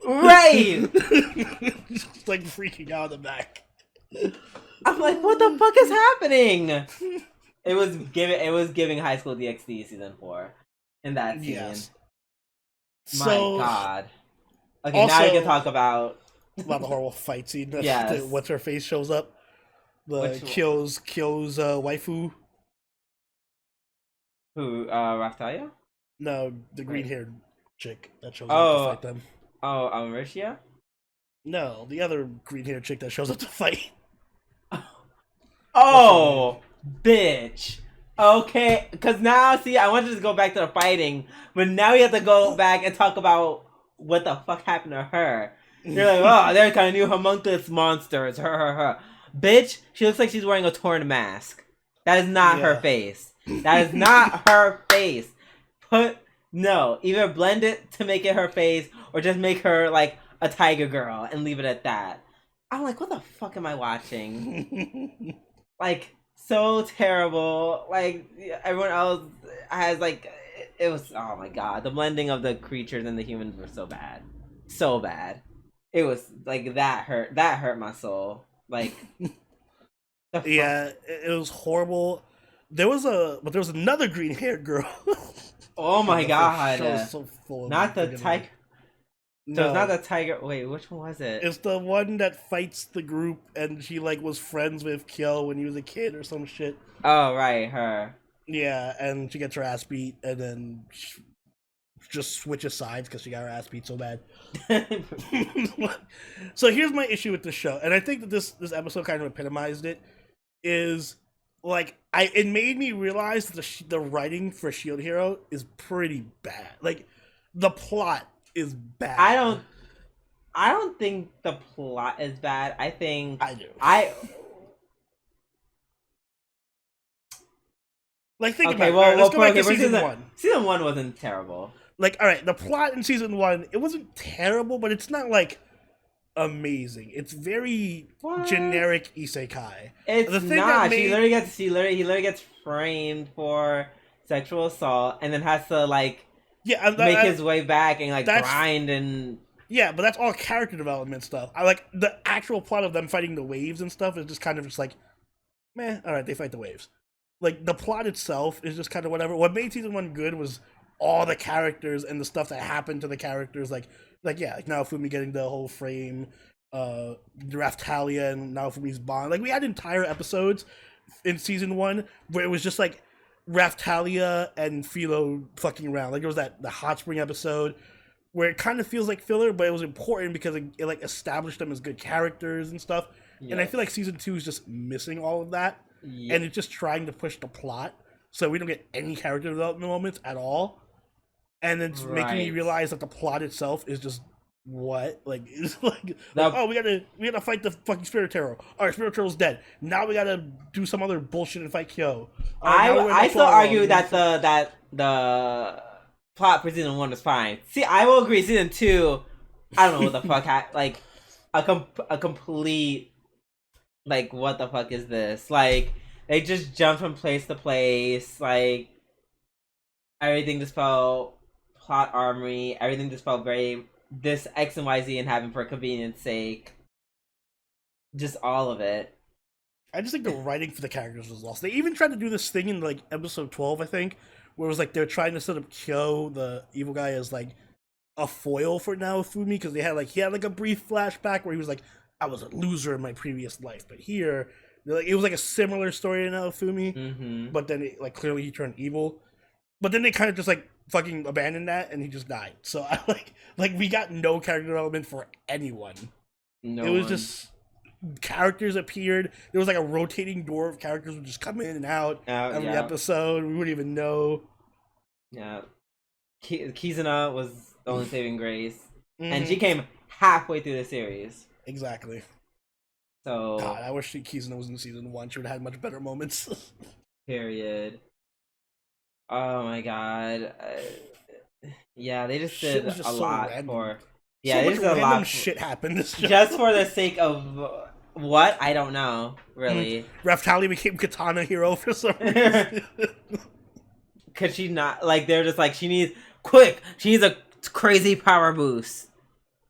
Right! Just like freaking out in the back. I'm like, what the fuck is happening? It was giving High School DxD season 4 in that scene. Yes. My god. Okay, also, now we can talk about the horrible fight scene. Yes. What's her face shows up. Kills waifu. Who, Raftalia? No, the green-haired chick that shows up to fight them. Oh, Mauricia? No, the other green-haired chick that shows up to fight. Oh, bitch. Okay, because now, see, I wanted to go back to the fighting, but now we have to go back and talk about what the fuck happened to her. You're like, oh, they're kind of new homunculus monsters. Her. Bitch, she looks like she's wearing a torn mask. That is not her face. That is not her face. Either blend it to make it her face, or just make her, like, a tiger girl and leave it at that. I'm like, what the fuck am I watching? Like, so terrible. Like, everyone else has, like, it was, oh my god. The blending of the creatures and the humans were so bad. So bad. It was, like, that hurt my soul. Like, yeah, it was horrible. There was another green-haired girl. Oh my god. So full not the tiger. No. So it's not the tiger. Wait, which one was it? It's the one that fights the group, and she, like, was friends with Kyo when he was a kid or some shit. Oh, right, her. Yeah, and she gets her ass beat, and then she just switches sides because she got her ass beat so bad. So here's my issue with this show, and I think that this episode kind of epitomized it, is, like, it made me realize that the writing for Shield Hero is pretty bad. Like, the plot is bad. I don't think the plot is bad. I think I do. Like, think about it. Let's go back to season 1. Season 1 wasn't terrible. Like, alright, the plot in season 1, it wasn't terrible, but it's not, like, amazing. It's very generic isekai. It's not. He literally gets framed for sexual assault and then has to, like, make his way back and, like, grind and... Yeah, but that's all character development stuff. I like the actual plot of them fighting the waves and stuff is just kind of just like, meh, alright, they fight the waves. Like, the plot itself is just kind of whatever. What made season 1 good was all the characters and the stuff that happened to the characters. Like Naofumi getting the whole frame, Raftalia and Naofumi's bond. Like, we had entire episodes in season 1 where it was just like Raftalia and Philo fucking around. Like, there was the hot spring episode where it kind of feels like filler, but it was important because it like established them as good characters and stuff. Yes. And I feel like season 2 is just missing all of that, and it's just trying to push the plot, so we don't get any character development moments at all. And it's making me realize that the plot itself is just what? Like, it's like oh, we gotta fight the fucking Spirit Terror. Alright, Spirit Terror's dead. Now we gotta do some other bullshit and fight Kyo. I still argue that the plot for season 1 is fine. See, I will agree. Season 2, I don't know what the fuck. Like, a complete, like, what the fuck is this? Like, they just jumped from place to place. Like everything just felt plot armory. Everything just felt very this X and Y Z and having for convenience sake. Just all of it. I just think the writing for the characters was lost. They even tried to do this thing in like episode 12, I think, where it was like they're trying to sort of kill the evil guy as like a foil for Naofumi because he had like a brief flashback where he was like, I was a loser in my previous life, but here it was like a similar story to Naofumi, but then like clearly he turned evil. But then they kind of just like fucking abandoned that and he just died. So I like we got no character development for anyone. No, it was one. just characters appeared. There was like a rotating door of characters would just come in and out every episode. We wouldn't even know. Yeah, Kizuna was the only saving grace, and she came halfway through the series. Exactly. So God, I wish Kizuna was in season 1. She would have had much better moments. Period. Oh my god. Yeah, they just did a lot for. Yeah, so they much just did a lot. Shit happened this show. Just for the sake of what? I don't know. Really. Raftali became Katana hero for some reason. Could she not? Like they're just like she needs a crazy power boost.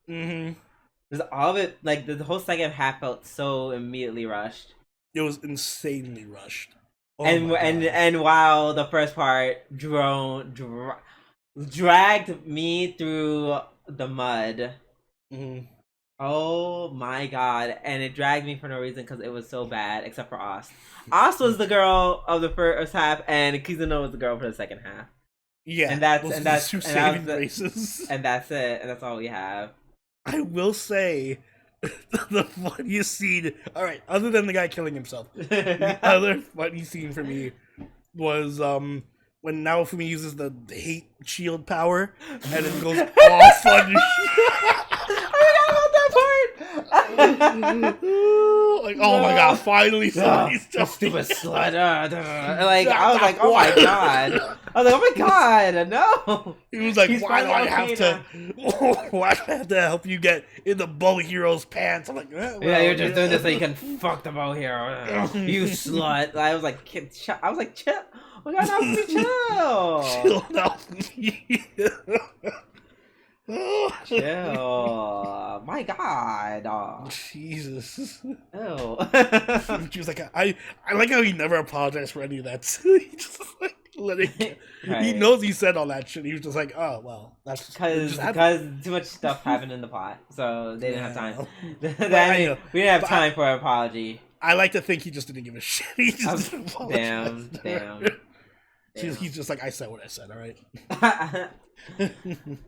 Because all of it, like the whole second half felt so immediately rushed. It was insanely rushed. Oh and while the first part dragged me through the mud. Oh my god. And it dragged me for no reason because it was so bad, except for Ost. Ost was the girl of the first half, and Kizuna was the girl for the second half. Yeah, and that's it. And that's all we have. I will say, the funniest scene. All right, other than the guy killing himself, the other funny scene for me was when Naofumi uses the hate shield power and it goes off on. Like, oh my god, finally somebody's stupid slut. Like I was like, oh my god. I was like, oh my god, no. He was like, why do I have to help you get in the bow hero's pants? I'm like, well, yeah, you're just doing this so you can fuck the bow hero. You slut. I was like, chill. Oh my god, chill. Chill. My god. Jesus. Ew. She was like, I like how he never apologized for any of that. He just like let it. Right. He knows he said all that shit. He was just like, oh well, that's because too much stuff happened in the plot, so they didn't have time. We didn't have time for an apology. I like to think he just didn't give a shit. He just damn. He's just like, I said what I said. All right.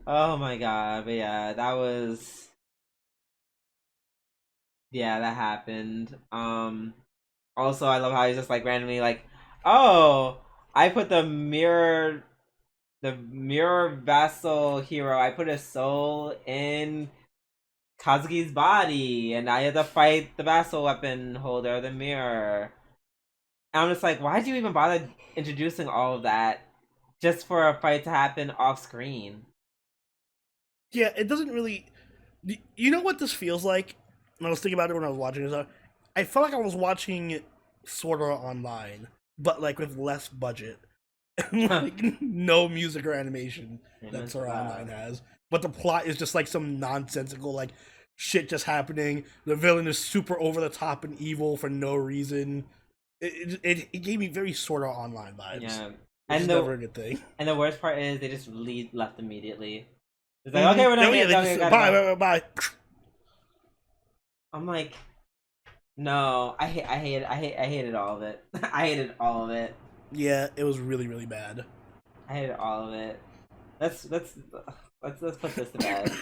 Oh my god, but yeah, that was. Yeah, that happened. Also, I love how he's just like randomly like, oh, I put the mirror vassal hero. I put his soul in Kazuki's body, and I had to fight the vassal weapon holder, the mirror. And I'm just like, why did you even bother introducing all of that just for a fight to happen off screen? Yeah, it doesn't really. You know what this feels like? And I was thinking about it when I was watching this. I felt like I was watching Sword Art Online, but like with less budget, like no music or animation that Sword Art Online has. But the plot is just like some nonsensical like shit just happening. The villain is super over the top and evil for no reason. It gave me very Sword Art Online vibes. Yeah, and never a good thing. And the worst part is they just left immediately. It's like, okay, we're done. Bye. I'm like, no, I hated all of it. I hated all of it. Yeah, it was really, really bad. I hated all of it. Let's put this to bed.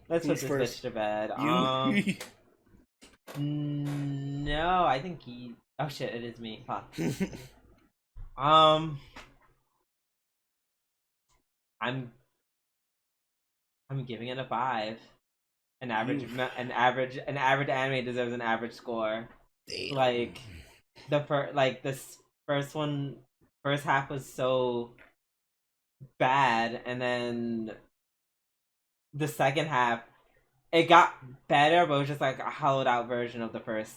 Let's put this bitch to bed. No, I think he. Oh shit! It is me. Huh. I'm giving it a 5. An average anime deserves an average score. Damn. Like this first half was so bad, and then the second half it got better, but it was just like a hollowed out version of the first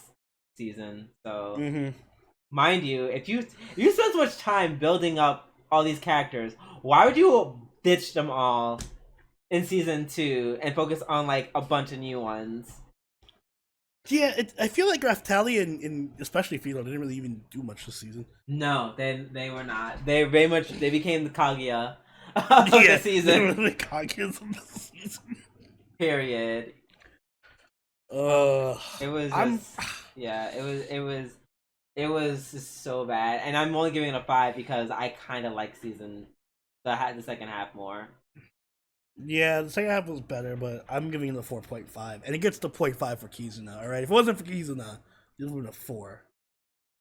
season. So mind you, if you spend so much time building up all these characters, why would you ditch them all in season 2 and focus on like a bunch of new ones? Yeah, I feel like Raftalia and especially Philo didn't really even do much this season. No, they were not. They very much they became the Kaguya of the season. They were the Kaguya of the season. Period. It was just, yeah, it was just so bad, and I'm only giving it a 5 because I kind of like the second half more. Yeah, the second half was better, but I'm giving it a 4.5, and it gets the 0.5 for Kizuna. All right, if it wasn't for Kizuna, it would have been a 4.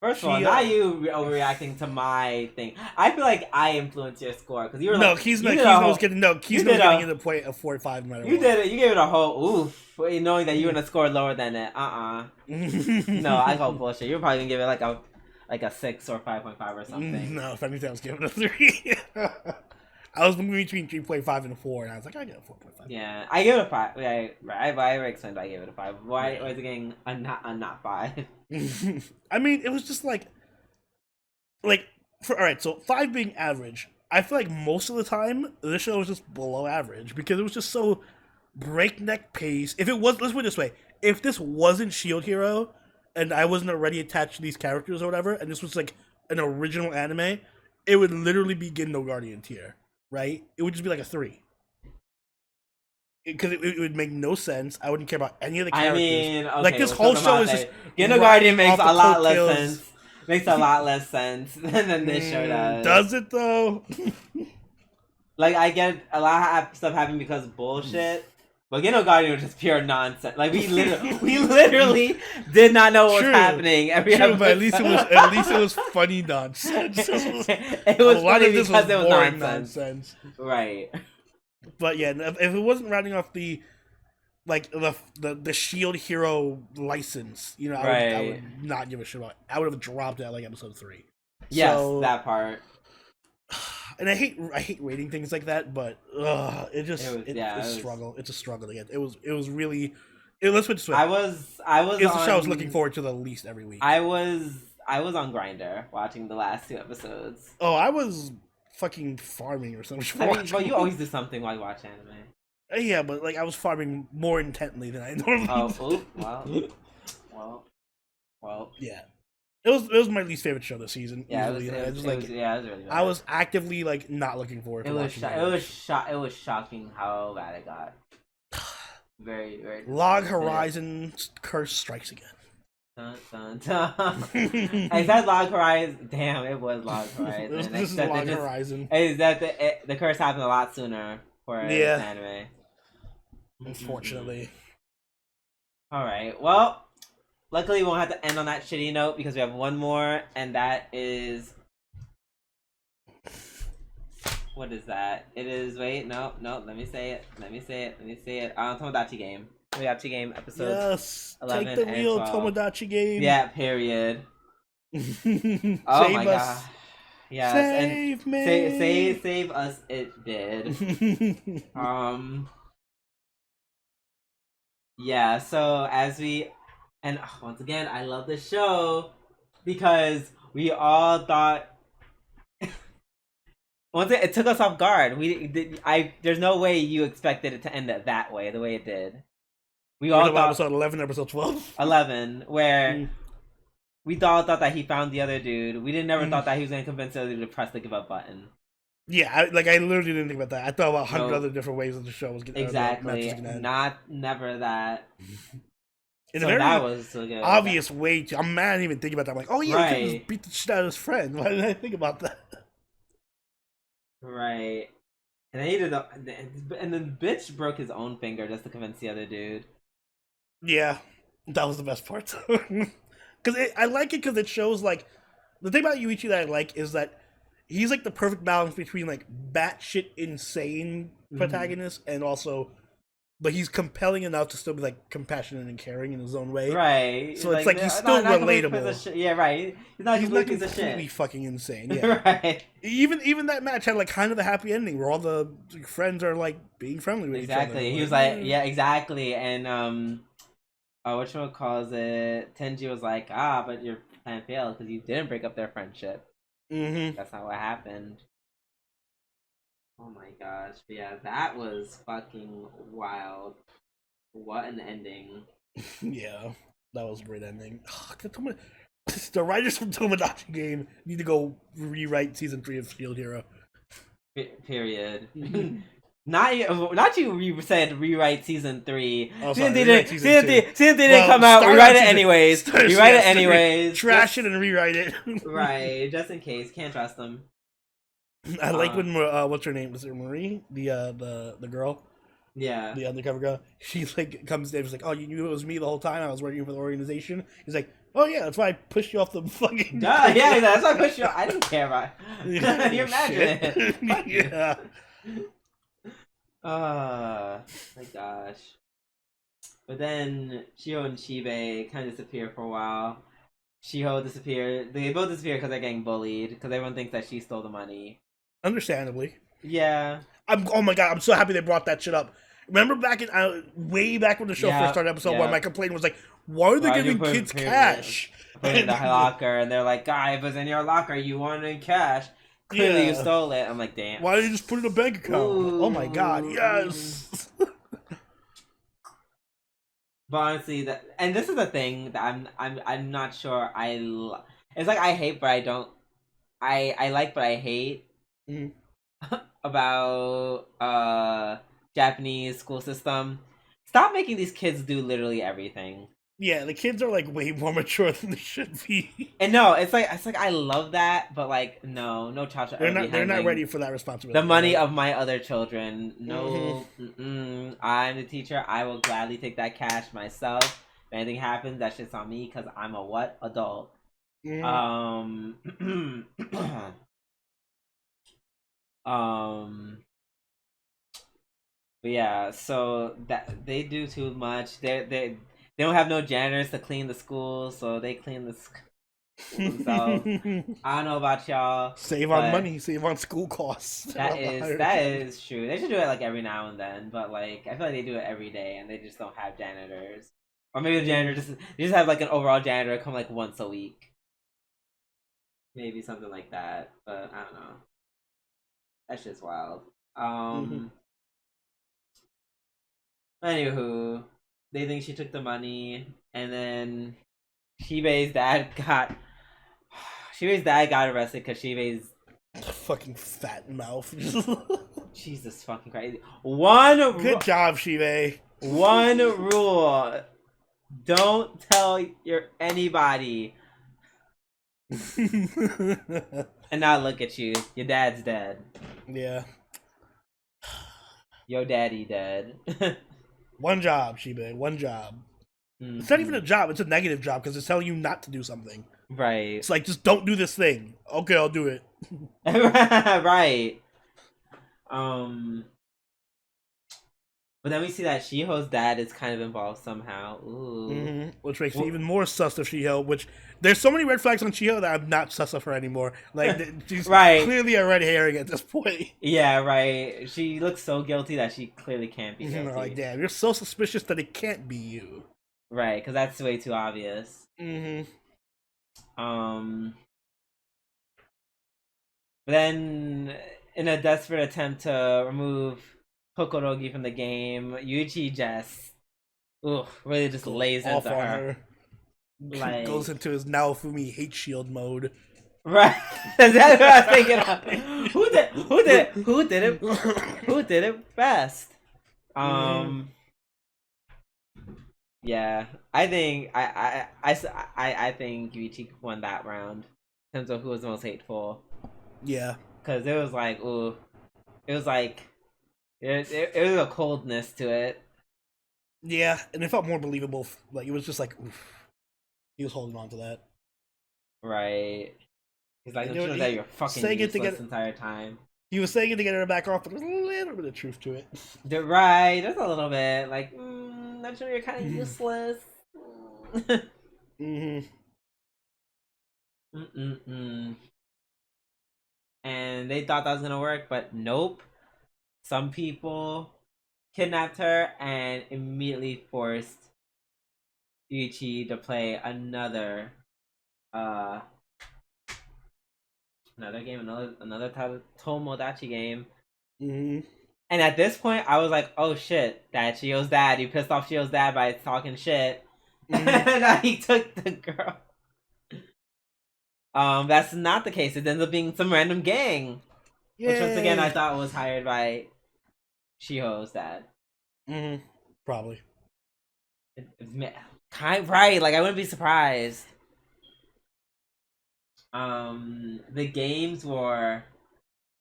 First of all, not you overreacting to my thing. I feel like I influenced your score because you were like, Kizuna was getting it a 4.5 no matter what. You did it. You gave it a whole oof, knowing that you were gonna score lower than it. No, I call bullshit. You were probably gonna give it like a 6 or 5.5 or something. No, if anything, I was giving it a 3. I was moving between 3.5 and 4, and I was like, I get a 4.5. Yeah, I give it a 5. Yeah, right. I already explained I gave it a 5. Why was it getting a not 5? I mean, it was just all right. So 5 being average, I feel like most of the time this show was just below average because it was just so breakneck pace. If it was, let's put it this way: if this wasn't Shield Hero, and I wasn't already attached to these characters or whatever, and this was like an original anime, it would literally be Gendo Guardian tier. Right? It would just be like a 3. Because it would make no sense. I wouldn't care about any of the characters. I mean, okay, like this whole show is just Gendo Guardian makes a lot less sense. Makes a lot less sense than this show does. Does it though? Like I get a lot of stuff happening because of bullshit. But Gendo Guardian was just pure nonsense. Like we literally did not know what was happening every episode. But at least it was funny nonsense. It was funny because it was nonsense. Right. But yeah, if it wasn't rounding off the Shield Hero license, I would not give a shit about it. I would have dropped it at like episode 3. Yes, that part. And I hate rating things like that, but it's a struggle. It's a struggle to get. It was really. Let's put it this way. I was. It's the show I was looking forward to the least every week. I was on Grindr watching the last 2 episodes. Oh, I was fucking farming or something. I mean, but you always do something while you watch anime. Yeah, but like I was farming more intently than I normally do. Well. Yeah. It was my least favorite show this season. Yeah, it was really bad. I was actively like not looking forward to watching it. It was shocking how bad it got. Very, very. Log Horizon curse strikes again. Dun, dun, dun. Is that Log Horizon? Damn, it was Log Horizon. This is Log Horizon. Is that the curse happened a lot sooner for this anime? Unfortunately. All right. Well. Luckily, we won't have to end on that shitty note because we have one more, and that is... What is that? It is... Wait, no, let me say it. Tomodachi Game. Tomodachi Game episodes 11 take the real 12. Tomodachi Game. Yeah, period. Oh my god. Yes, save me. Save us, it did. Yeah, so as we... And once again, I love this show because we all thought once it took us off guard. There's no way you expected it to end it that way, the way it did. We all thought episode 11, episode 12, 11, where we all thought that he found the other dude. We never thought that he was gonna convince the other dude to press the give up button. Yeah, I literally didn't think about that. I thought about 100 other different ways that the show was getting exactly. Never that. In a very obvious way. I'm mad I didn't even think about that. I'm like, oh yeah, he just beat the shit out of his friend. Why didn't I think about that? Right. And then he did and then bitch broke his own finger just to convince the other dude. Yeah, that was the best part. Because I like it because it shows like the thing about Yuichi that I like is that he's like the perfect balance between like batshit insane protagonist and also. But he's compelling enough to still be like compassionate and caring in his own way. Right. So it's like he's still relatable. Yeah, right. He's not completely fucking insane. Yeah. Right. Even that match had like kind of a happy ending where all the friends are like being friendly with each other. Exactly. He was like, yeah, exactly. And whatchamacallit, Tenji was like, but your plan failed because you didn't break up their friendship. Mm-hmm. That's not what happened. Oh my gosh. But yeah, that was fucking wild. What an ending. Yeah, that was a great ending. The writers from Tomodachi Game need to go rewrite season 3 of Shield Hero. Period. Not you said rewrite season 3. Oh, Season sorry, 3 rewrite didn't, season season 2. 3, season 3 didn't come out. Rewrite it anyways. Rewrite it anyways. Trash it and rewrite it. Right, just in case. Can't trust them. I like when what's her name? Was it Marie? The girl. Yeah. The undercover girl. She like comes in. She's like, "Oh, you knew it was me the whole time. I was working for the organization." He's like, "Oh yeah, that's why I pushed you off the fucking." Duh, yeah, that's why I pushed you. I didn't care about. You imagine it. Yeah. My gosh. But then Shiho and Shibe kind of disappear for a while. Shiho disappeared. They both disappear because they're getting bullied. Because everyone thinks that she stole the money. Understandably. Yeah. Oh my god, I'm so happy they brought that shit up. Remember back in way back when the show first started, episode 1, my complaint was like, why are they giving kids cash? Put it in the locker, and they're like, "Guy, if it's in your locker, you wanted cash. Clearly, you stole it." I'm like, "Damn." Why did you just put it in a bank account? Ooh. Oh my god, yes. But honestly, and this is the thing that I'm not sure. It's like I hate, but I don't. I like, but I hate. Mm-hmm. About Japanese school system. Stop making these kids do literally everything. Yeah, the kids are like way more mature than they should be. And no, it's like I love that, but like no child should they're not ready for that responsibility. The money of my other children. No, I'm the teacher. I will gladly take that cash myself. If anything happens, that shit's on me because I'm a what adult. But yeah, so that they do too much. They don't have no janitors to clean the school, so they clean the school themselves. I don't know about y'all. Save on money, save on school costs. That is true. They should do it like every now and then, but like I feel like they do it every day, and they just don't have janitors. Or maybe the janitor they just have like an overall janitor come like once a week. Maybe something like that, but I don't know. That's just wild. Anywho, they think she took the money, and then Shibe's dad got arrested because Shibe's fucking fat mouth. Jesus fucking Christ! Good job, Shibe. One rule: don't tell anybody. And now look at you. Your dad's dead. Yeah. Your daddy dead. One job, Shibe. One job. Mm-hmm. It's not even a job. It's a negative job because it's telling you not to do something. Right. It's like, just don't do this thing. Okay, I'll do it. Right. But then we see that Shiho's dad is kind of involved somehow. Ooh. Which makes me even more sus of Shiho, which there's so many red flags on Shiho that I'm not sus of her anymore. Like, she's clearly a red herring at this point. Yeah, right. She looks so guilty that she clearly can't be guilty. Like, damn, you're so suspicious that it can't be you. Right, because that's way too obvious. But then, in a desperate attempt to remove Tokorogi from the game, Yuichi just really just lays into her. Like, goes into his Naofumi hate shield mode. Right. That's what I was thinking of. Who did it best? Yeah. I think I think Yuichi won that round in terms of who was the most hateful. Yeah. Because it was like, ooh. It was like it was a coldness to it. Yeah, and it felt more believable. Like, it was just like, oof. He was holding on to that. Right. He's like, don't you know that you're fucking useless the entire time. He was saying it to get her back off, but there's a little bit of truth to it. Right, there's a little bit. Like, don't you know you're kind of useless? And they thought that was gonna work, but nope. Some people kidnapped her and immediately forced Yuichi to play another game, another Tomodachi game. Mm-hmm. And at this point, I was like, "Oh shit, that's Shio's dad. You pissed off Shio's dad by talking shit." Mm-hmm. And he took the girl. That's not the case. It ends up being some random gang, which once again I Yay. thought was hired by Shio's dad. Mm-hmm. Probably. Right, like I wouldn't be surprised. The games were,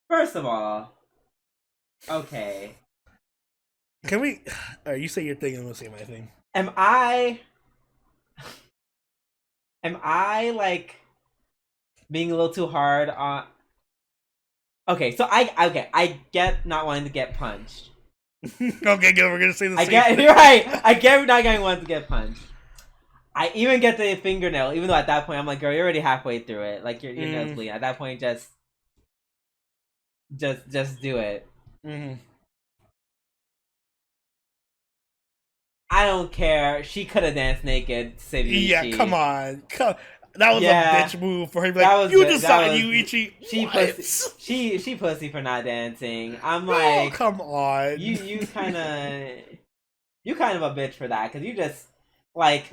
first of all, okay. Can we? You say your thing, and we'll say my thing. Am I like being a little too hard on? Okay, so I get not wanting to get punched. Okay, good. We're gonna say the same thing. You're right. I get not getting wanting to get punched. I even get the fingernail, even though at that point I'm like, girl, you're already halfway through it. Like your nails bleeding. At that point, just do it. Mm-hmm. I don't care. She could have danced naked. Yeah, come on. That was a bitch move for him. Like, you decide, Yuichi. She pussy for not dancing. I'm like, come on. You kind of a bitch for that, because you just like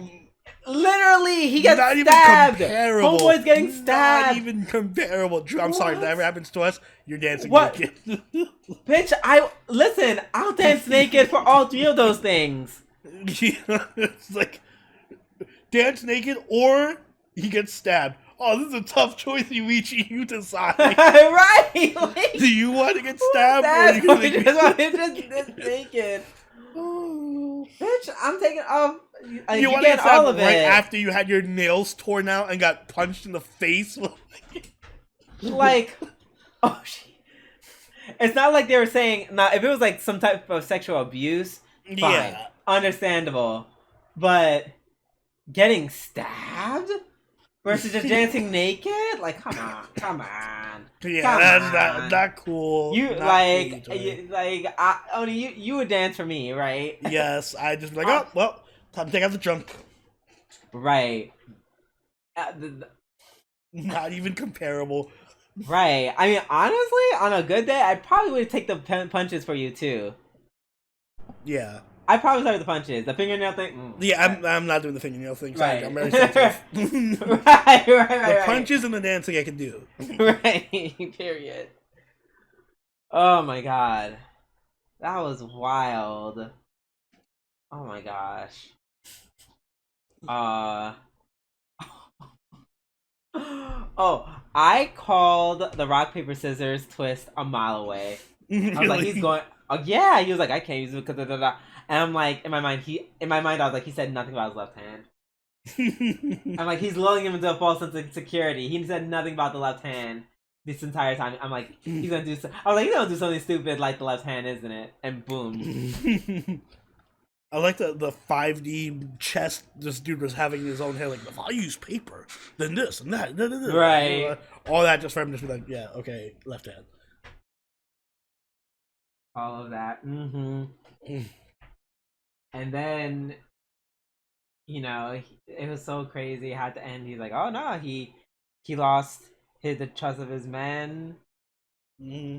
literally he gets not stabbed. Even comparable. Homeboy's getting stabbed. Not even comparable. Drew, I'm sorry if that ever happens to us. You're dancing naked. Bitch, I'll dance naked for all three of those things. It's like dance naked or he gets stabbed. Oh, this is a tough choice, Yuichi. You decide. Right? Like, do you want to get stabbed or you want to just naked? Oh. Bitch, I'm taking off. You want to get stabbed right after you had your nails torn out and got punched in the face? Like, oh shit. It's not like they were saying. Now, if it was like some type of sexual abuse, fine. Yeah. Understandable. But getting stabbed versus just dancing naked? Like, come on. Yeah, that's not cool. You not like, only you would dance for me, right? Yes, I just like, oh well, time to take out the trunk. Right. Not even comparable. Right. I mean, honestly, on a good day, I probably would take the punches for you too. Yeah. I probably start with the punches. The fingernail thing. Yeah, I'm not doing the fingernail thing. Sorry, right. I'm very sensitive. right. The punches and the dancing I can do. Right. Period. Oh my god, that was wild. Oh my gosh. Oh, I called the rock paper scissors twist a mile away. I was like, he's going. Oh yeah, he was like, I can't use it because and I'm like, in my mind, I was like, he said nothing about his left hand. I'm like, he's lulling him into a false sense of security. He said nothing about the left hand this entire time. I'm like, he's gonna do. I was like, he's gonna do something stupid like the left hand, isn't it? And boom. I like the 5D chess. This dude was having his own head. Like, if I use paper, then this and that. Right. All that just for him to be like, yeah, okay, left hand. All of that. Mm-hmm. And then, it was so crazy. It had to end. He's like, oh no, he lost the trust of his men. Mm-hmm.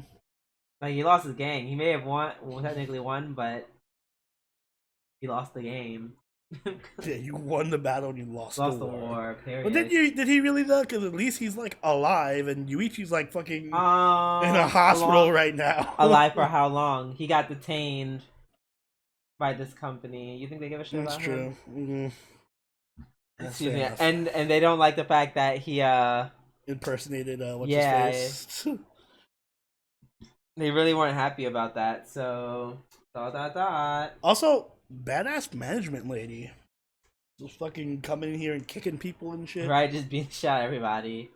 Like, he lost his gang. He may have technically won, but he lost the game. Yeah, you won the battle and you lost the war. Period. But did he really though? Because at least he's like alive, and Yuichi's like fucking in a hospital right now. Alive for how long? He got detained by this company. You think they give a shit about him? That's true. Mm-hmm. Excuse me. And they don't like the fact that he impersonated what's his face. They really weren't happy about that. So Also, badass management lady. Just fucking coming in here and kicking people and shit. Right, just being shot at everybody.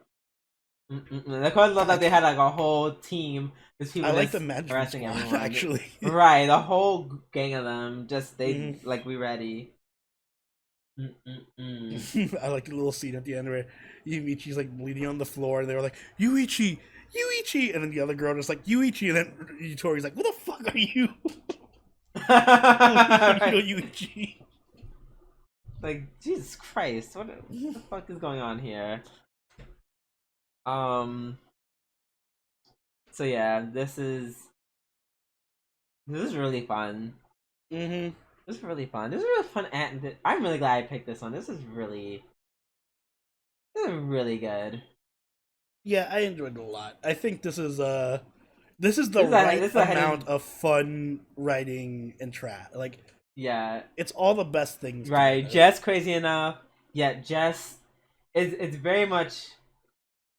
The course love that they had like a whole team. I like the management squad, actually. Right, the whole gang of them. Just like, we ready. I like the little scene at the end where Yuichi's like bleeding on the floor, and they were like, Yuichi, and then the other girl was like, Yuichi, and then Yutori's like, what the fuck are you? Yuichi. Like, Jesus Christ, what the fuck is going on here? So yeah, this is really fun. Mm-hmm. This is really fun. This is really fun. And I'm really glad I picked this one. This is really good. Yeah, I enjoyed it a lot. I think this is the This right is a amount heading. of fun writing and trap. Like Yeah, it's all the best things right. together. Just crazy enough. Yeah, just it's very much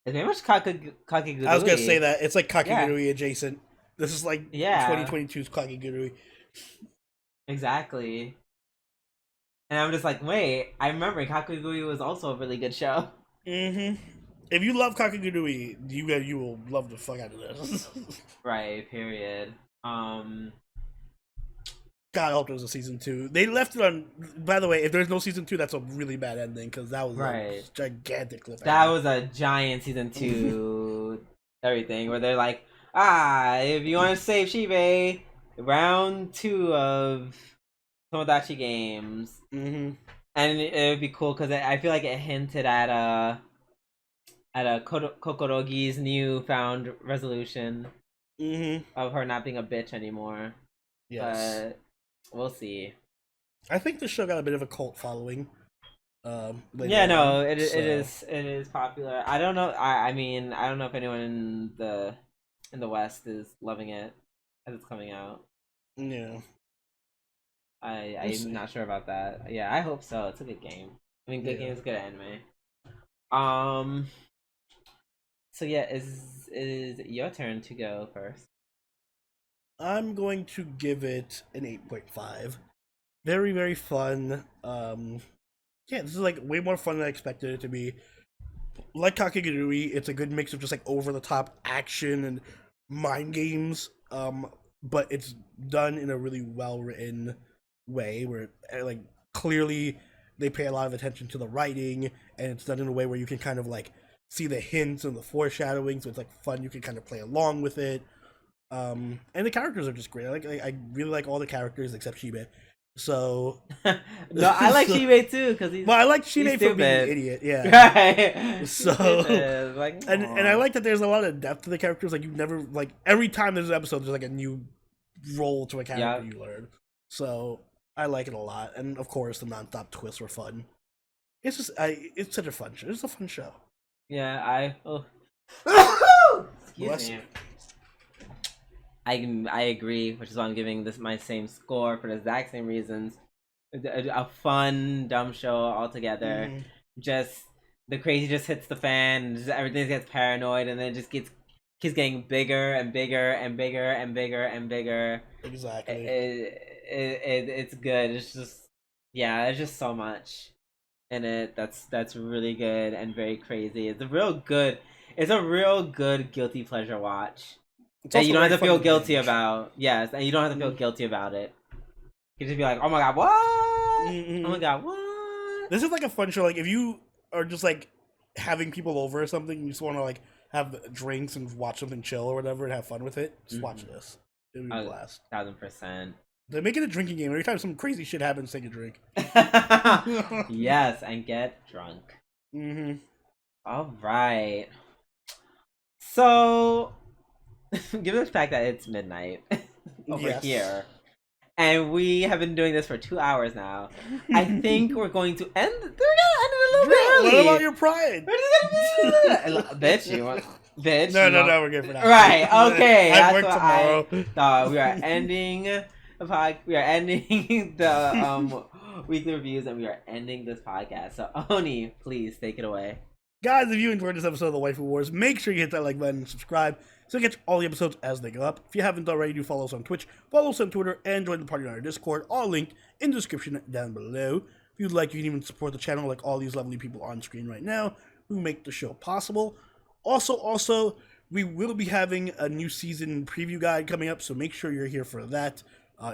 I was gonna say Kakegurui. that it's like Yeah, Kakegurui adjacent. This is like yeah, 2022's Kakegurui. exactly. And I'm just like, wait, I remember Kakegurui was also a really good show. Mm-hmm. If you love Kakegurui, you will love the fuck out of this. Right. Period. God, I hope there was a season 2. They left it on. By the way, if there's no season 2, that's a really bad ending because that was a Right. gigantic That cliffhanger. was a giant season 2 everything where they're like, if you want to save Shibe, round 2 of Tomodachi Games. Mm-hmm. And it would be cool because I feel like it hinted at a Kokorogi's newfound resolution Mm-hmm. of her not being a bitch anymore. Yes. But we'll see. I think the show got a bit of a cult following later Yeah, on. no, So it is popular. I don't know. I mean, I don't know if anyone in the West is loving it as it's coming out. yeah, we'll I'm see. not sure about that. Yeah, I hope so. It's a good game. I mean, good Yeah, games, good anime. Um. So yeah, is your turn to go first? I'm going to give it an 8.5. Very very fun. Yeah, this is like way more fun than I expected it to be. Like Kakegurui, it's a good mix of just like over the top action and mind games. But it's done in a really well written way where like clearly they pay a lot of attention to the writing, and it's done in a way where you can kind of like see the hints and the foreshadowing, so it's like fun. You can kind of play along with it. And the characters are just great. I really like all the characters except Shibe. So, No, I like so Shibe too because but I like he's Shibe for being the stupid. idiot. Yeah. Right? He's So, stupid. Like, and I aw. like that there's a lot of depth to the characters. Like you never like every time there's an episode, there's like a new role to a character Yep. you learn. So I like it a lot, and of course the nonstop twists were fun. It's such a fun show. It's a fun show. Yeah, oh. Excuse Bless you. me. I agree, which is why I'm giving this my same score for the exact same reasons. A fun dumb show altogether. Mm, Just the crazy just hits the fan, and just everything gets paranoid, and then it just keeps getting bigger and bigger and bigger and bigger and bigger. exactly. It's good. It's just yeah, it's just so much in it that's really good and very crazy. It's a real good guilty pleasure watch It's that you also don't very have to fun feel to guilty binge. about. Yes, and you don't have to feel Mm, guilty about it. You can just be like, oh my god, what? Oh my mm-hmm. god, what? This is like a fun show. Like if you are just like having people over or something, you just want to like have drinks and watch something chill or whatever and have fun with it. Just watch Mm-hmm. this. It'll be a blast. 1000%. They make it a drinking game. Every time some crazy shit happens, take a drink. Yes, and get drunk. Mm-hmm. All right. So, given the fact that it's midnight over Yes. here, and we have been doing this for 2 hours now, I think we're going to end. We're gonna end it a little bit What about early. your pride? We're just gonna bitch. You want bitch? No, You no, want no. We're good for now. right? Okay, I that's work what I tomorrow. thought. We are ending the We are ending the weekly reviews, and we are ending this podcast. So Oni, please take it away. Guys, if you enjoyed this episode of the Waifu Wars, make sure you hit that like button and subscribe so you get all the episodes as they go up. If you haven't already, do follow us on Twitch, follow us on Twitter, and join the party on our Discord, all linked in the description down below. If you'd like, you can even support the channel like all these lovely people on screen right now who make the show possible. Also, we will be having a new season preview guide coming up, so make sure you're here for that.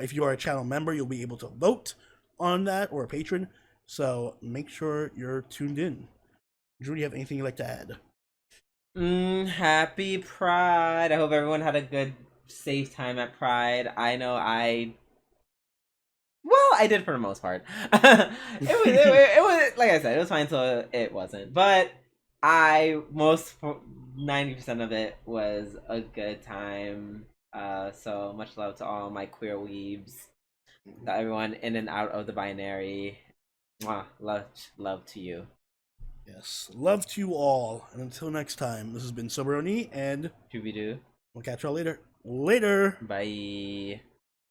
If you are a channel member, you'll be able to vote on that, or a patron, so make sure you're tuned in. Drew, do you have anything you'd like to add? Happy Pride. I hope everyone had a good, safe time at Pride. I know I Well, I did for the most part. It was like I said, it was fine until it wasn't. But I most 90% of it was a good time. So much love to all my queer weebs, to everyone in and out of the binary. Mwah, love to you. Yes, love to you all. And until next time, this has been Soberoni, and Scooby Doo. we'll catch y'all later. Later. Bye.